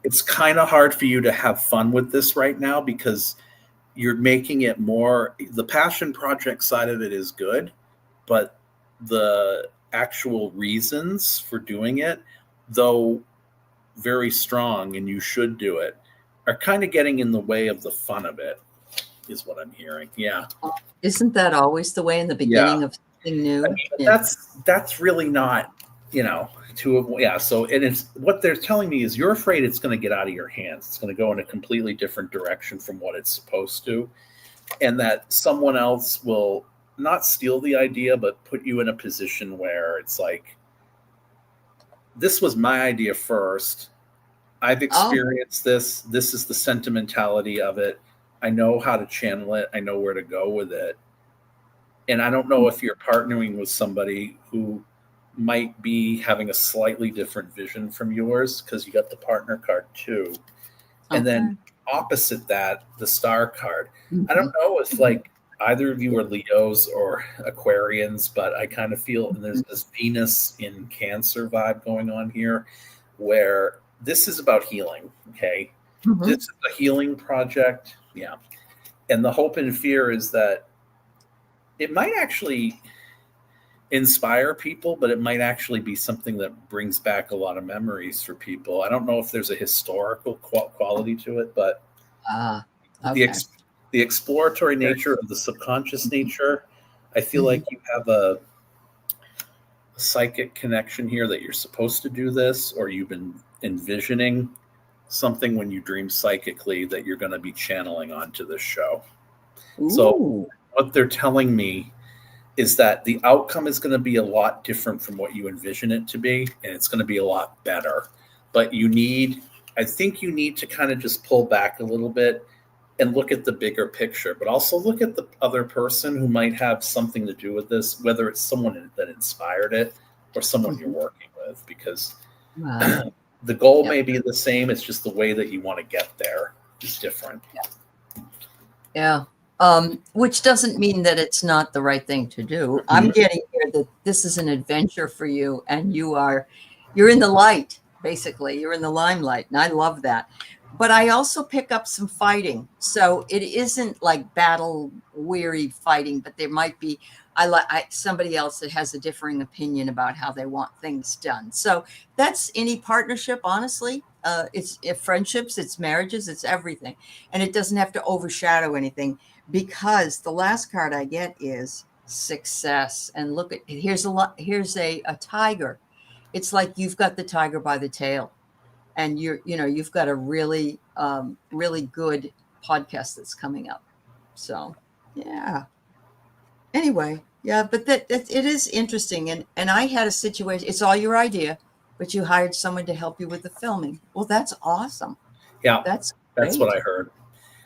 Speaker 1: it's kind of hard for you to have fun with this right now because you're making it more, the passion project side of it is good, but the actual reasons for doing it, though very strong and you should do it, are kind of getting in the way of the fun of it, is what I'm hearing. Yeah.
Speaker 2: Isn't that always the way in the beginning of something new?
Speaker 1: I mean, that's really not, so, and it's what they're telling me is you're afraid it's going to get out of your hands. It's going to go in a completely different direction from what it's supposed to. And that someone else will not steal the idea, but put you in a position where it's like, this was my idea first. I've experienced this. This is the sentimentality of it. I know how to channel it. I know where to go with it. And I don't know if you're partnering with somebody who might be having a slightly different vision from yours, because you got the partner card too. And then opposite that, the star card. I don't know if like either of you are Leos or Aquarians, but I kind of feel, and there's this Venus in Cancer vibe going on here, where this is about healing. Okay. This is a healing project. Yeah. And the hope and fear is that it might actually inspire people, but it might actually be something that brings back a lot of memories for people. I don't know if there's a historical quality to it, but the exploratory nature of the subconscious nature, I feel like you have a psychic connection here that you're supposed to do this, or you've been envisioning something when you dream psychically that you're going to be channeling onto this show. Ooh. So what they're telling me is that the outcome is going to be a lot different from what you envision it to be, and it's going to be a lot better. But I think you need to kind of just pull back a little bit and look at the bigger picture, but also look at the other person who might have something to do with this, whether it's someone that inspired it or someone you're working with, because
Speaker 2: Wow.
Speaker 1: the goal may be the same. It's just the way that you want to get there is different.
Speaker 2: Yeah. Which doesn't mean that it's not the right thing to do. I'm getting here that this is an adventure for you, and you're in the light, basically. You're in the limelight, and I love that. But I also pick up some fighting. So it isn't like battle weary fighting, but there might be somebody else that has a differing opinion about how they want things done. So that's any partnership, honestly. It's friendships, it's marriages, it's everything. And it doesn't have to overshadow anything, because the last card I get is success. And look, here's a tiger. It's like you've got the tiger by the tail, and you've got a really really good podcast that's coming up. So yeah. Anyway, yeah, but that it is interesting. And I had a situation. It's all your idea, but you hired someone to help you with the filming. Well, that's awesome.
Speaker 1: Yeah,
Speaker 2: That's
Speaker 1: what I heard.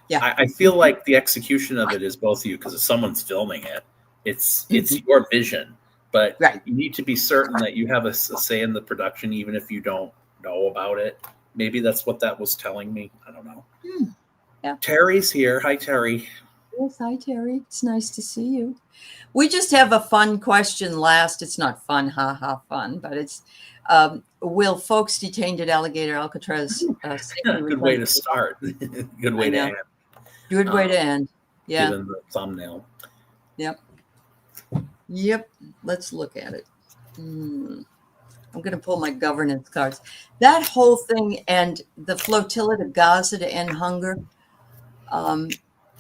Speaker 2: Yeah.
Speaker 1: I feel like the execution of it is both of you, because if someone's filming it, it's your vision, but you need to be certain that you have a say in the production, even if you don't know about it. Maybe that's what that was telling me. I don't know.
Speaker 2: Yeah.
Speaker 1: Terry's here. Hi, Terry.
Speaker 2: Yes, hi, Terry. It's nice to see you. We just have a fun question last. It's not fun, fun, but it's will folks detained at Alligator Alcatraz
Speaker 1: good way to start. Good way to end.
Speaker 2: Good way to end. Yeah.
Speaker 1: Given the thumbnail.
Speaker 2: Yep. Let's look at it. I'm going to pull my governance cards. That whole thing, and the flotilla to Gaza to end hunger.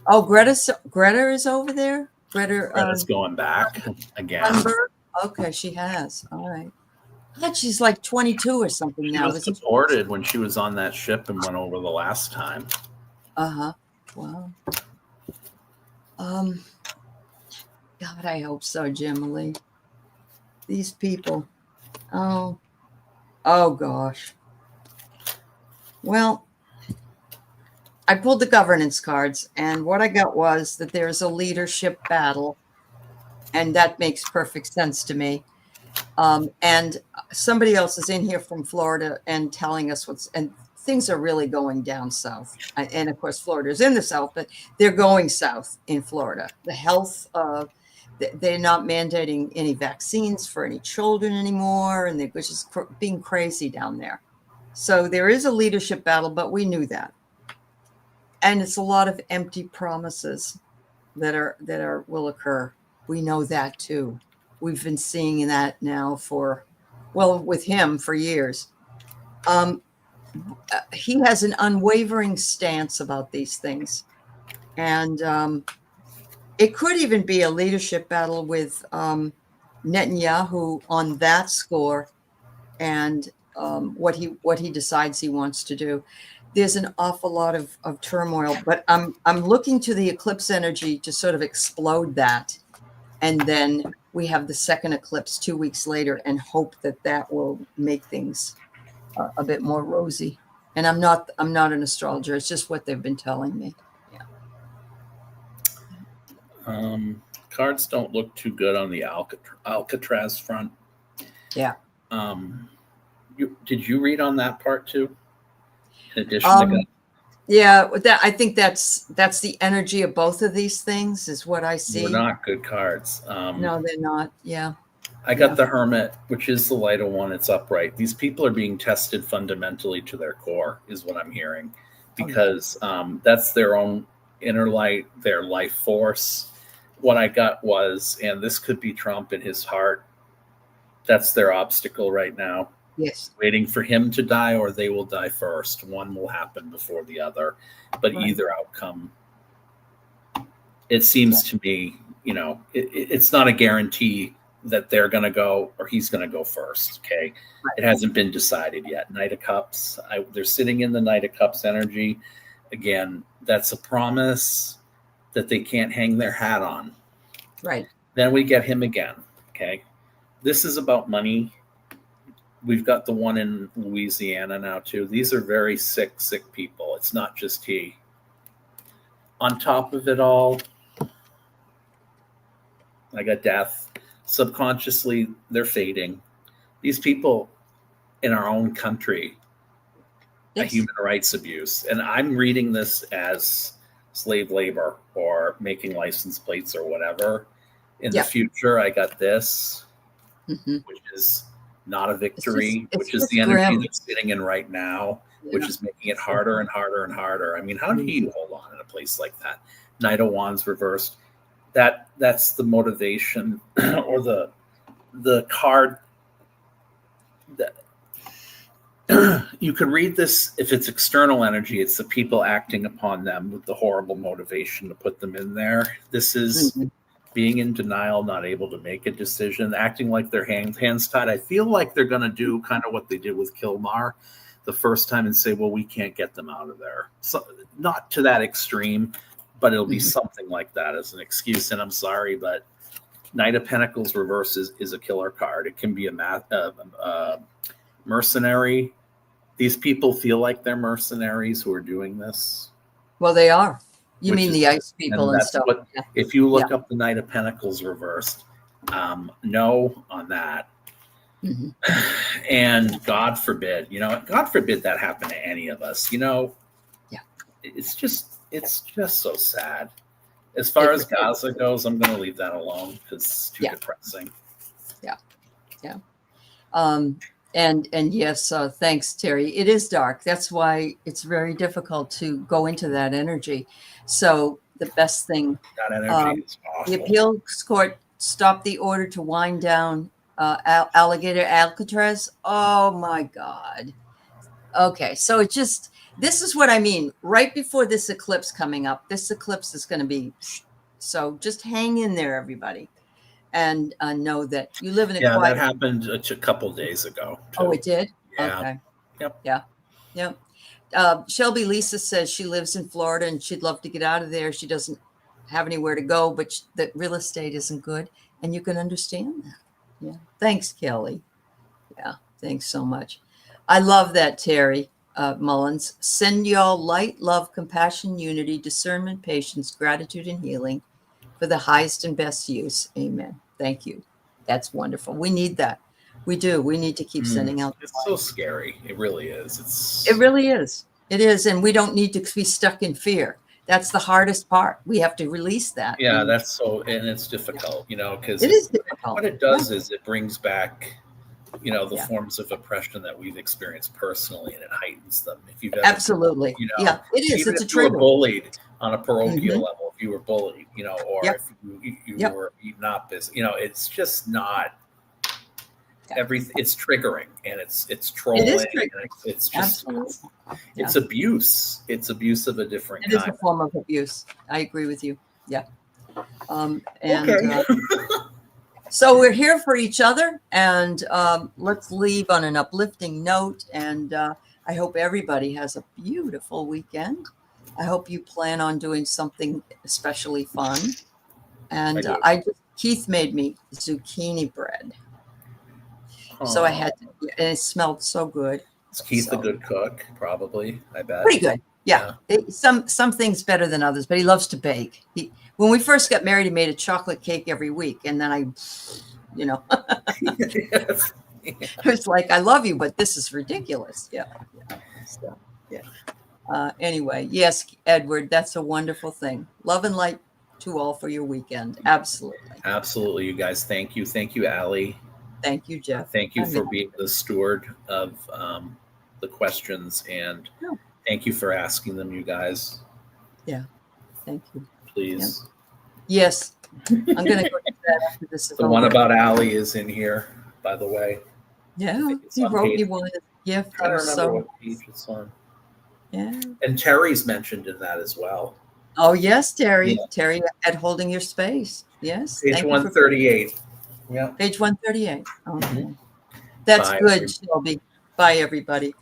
Speaker 2: Greta is over there.
Speaker 1: Greta's going back again.
Speaker 2: Thunberg? Okay, she has. All right. I thought she's like 22 or something now.
Speaker 1: She was deported when she was on that ship and went over the last time.
Speaker 2: Wow. God, I hope so, Jim. These people. Oh gosh. Well, I pulled the governance cards, and what I got was that there's a leadership battle, and that makes perfect sense to me. And somebody else is in here from Florida and telling us and things are really going down south. And of course, Florida is in the south, but they're going south in Florida. The health, they're not mandating any vaccines for any children anymore, and they're just being crazy down there. So there is a leadership battle, but we knew that. And it's a lot of empty promises that will occur. We know that too. We've been seeing that now with him for years. He has an unwavering stance about these things. And it could even be a leadership battle with Netanyahu on that score, and what he decides he wants to do. There's an awful lot of turmoil, but I'm looking to the eclipse energy to sort of explode that. And then we have the second eclipse 2 weeks later, and hope that will make things a bit more rosy. And I'm not an astrologer. It's just what they've been telling me.
Speaker 1: Yeah. Cards don't look too good on the Alcatraz front.
Speaker 2: Yeah.
Speaker 1: Did you read on that part too? In addition to
Speaker 2: yeah, I think that's the energy of both of these things is what I see.
Speaker 1: They're not good cards.
Speaker 2: No, they're not. Yeah.
Speaker 1: I got the Hermit, which is the lighter one. It's upright. These people are being tested fundamentally to their core, is what I'm hearing, because that's their own inner light, their life force. What I got was, and this could be Trump in his heart, that's their obstacle right now.
Speaker 2: Yes.
Speaker 1: Waiting for him to die, or they will die first. One will happen before the other, but either outcome, it seems to me, it's not a guarantee that they're going to go or he's going to go first. Okay. It hasn't been decided yet. Knight of Cups. They're sitting in the Knight of Cups energy. Again, that's a promise that they can't hang their hat on.
Speaker 2: Right.
Speaker 1: Then we get him again. Okay. This is about money. We've got the one in Louisiana now too. These are very sick people. It's not just he. On top of it all, I got death. Subconsciously, they're fading. these people in our own country, a
Speaker 2: Yes.
Speaker 1: human rights abuse. And I'm reading this as slave labor or making license plates or whatever. In the future, I got this, which is not a victory, which is the energy that's sitting in right now, which is making it harder and harder and harder. I mean, how do you hold on in a place like that? Knight of Wands reversed. That's the motivation or the card that you could read this. If it's external energy, it's the people acting upon them with the horrible motivation to put them in there. This is being in denial, not able to make a decision, acting like their hands tied. I feel like they're going to do kind of what they did with Kilmar the first time and say, well, we can't get them out of there. So not to that extreme, but it'll be something like that as an excuse. And I'm sorry, but Knight of Pentacles reverse is a killer card. It can be a mercenary. These people feel like they're mercenaries who are doing this.
Speaker 2: Well, they are. You mean the ice people and stuff.
Speaker 1: If you look up the Knight of Pentacles reversed, no on that. And God forbid, God forbid that happen to any of us. It's just so sad. As far as Gaza goes, I'm going to leave that alone because it's too depressing. Yeah.
Speaker 2: And yes, thanks, Terry. It is dark. That's why it's very difficult to go into that energy. So the best thing,
Speaker 1: that energy is awful.
Speaker 2: The appeals court stopped the order to wind down Alligator Alcatraz. Oh my God. Okay, so this is what I mean. Right before this eclipse coming up, this eclipse is going to be, so just hang in there, everybody. And know that you live in a quiet.
Speaker 1: That happened a couple days ago, too.
Speaker 2: Oh, it did?
Speaker 1: Yeah.
Speaker 2: Okay.
Speaker 1: Yep.
Speaker 2: Yeah. Shelby Lisa says she lives in Florida and she'd love to get out of there. She doesn't have anywhere to go, but the real estate isn't good. And you can understand that. Yeah. Thanks, Kelly. Yeah. Thanks so much. I love that, Terry Mullins. Send y'all light, love, compassion, unity, discernment, patience, gratitude, and healing for the highest and best use. Amen. Thank you. That's wonderful. We need that. We do. We need to keep sending out.
Speaker 1: It's so scary. It really is.
Speaker 2: It really is. It is. And we don't need to be stuck in fear. That's the hardest part. We have to release that.
Speaker 1: Yeah, and it's difficult, because
Speaker 2: it is difficult.
Speaker 1: What it does is it brings back, the forms of oppression that we've experienced personally, and it heightens them. If you've ever,
Speaker 2: absolutely, it is.
Speaker 1: Even
Speaker 2: it's
Speaker 1: if
Speaker 2: a trigger.
Speaker 1: You were bullied on a parochial level, if you were bullied, or if you were eaten up, it's just not everything. It's triggering, and it's trolling.
Speaker 2: It is triggering.
Speaker 1: It's just it's abuse. It's abuse of a different kind.
Speaker 2: It is a form of abuse. I agree with you. Yeah. So we're here for each other, and let's leave on an uplifting note. And I hope everybody has a beautiful weekend. I hope you plan on doing something especially fun. And Keith made me zucchini bread. So I had to, and it smelled so good.
Speaker 1: Is Keith a good cook? Probably, I bet.
Speaker 2: Pretty good. Yeah. Some things better than others, but he loves to bake. When we first got married, he made a chocolate cake every week. And then I was like, I love you, but this is ridiculous. Yeah. So, anyway, yes, Edward, that's a wonderful thing. Love and light to all for your weekend. Absolutely.
Speaker 1: Absolutely. You guys. Thank you. Thank you, Aley.
Speaker 2: Thank you, Jeff.
Speaker 1: Thank you for being the steward of the questions, and thank you for asking them, you guys.
Speaker 2: Yeah. Thank you.
Speaker 1: Please.
Speaker 2: Yeah. Yes. I'm going to go to that after this is
Speaker 1: the one about Aley is in here, by the way.
Speaker 2: Yeah. He wrote me one gift.
Speaker 1: I don't remember what page it's on.
Speaker 2: Yeah.
Speaker 1: And Terry's mentioned in that as well.
Speaker 2: Oh, yes, Terry. Yeah. Terry at Holding Your Space. Yes.
Speaker 1: Page 138. Yeah.
Speaker 2: Page 138. Okay. That's good, Shelby. Bye, everybody.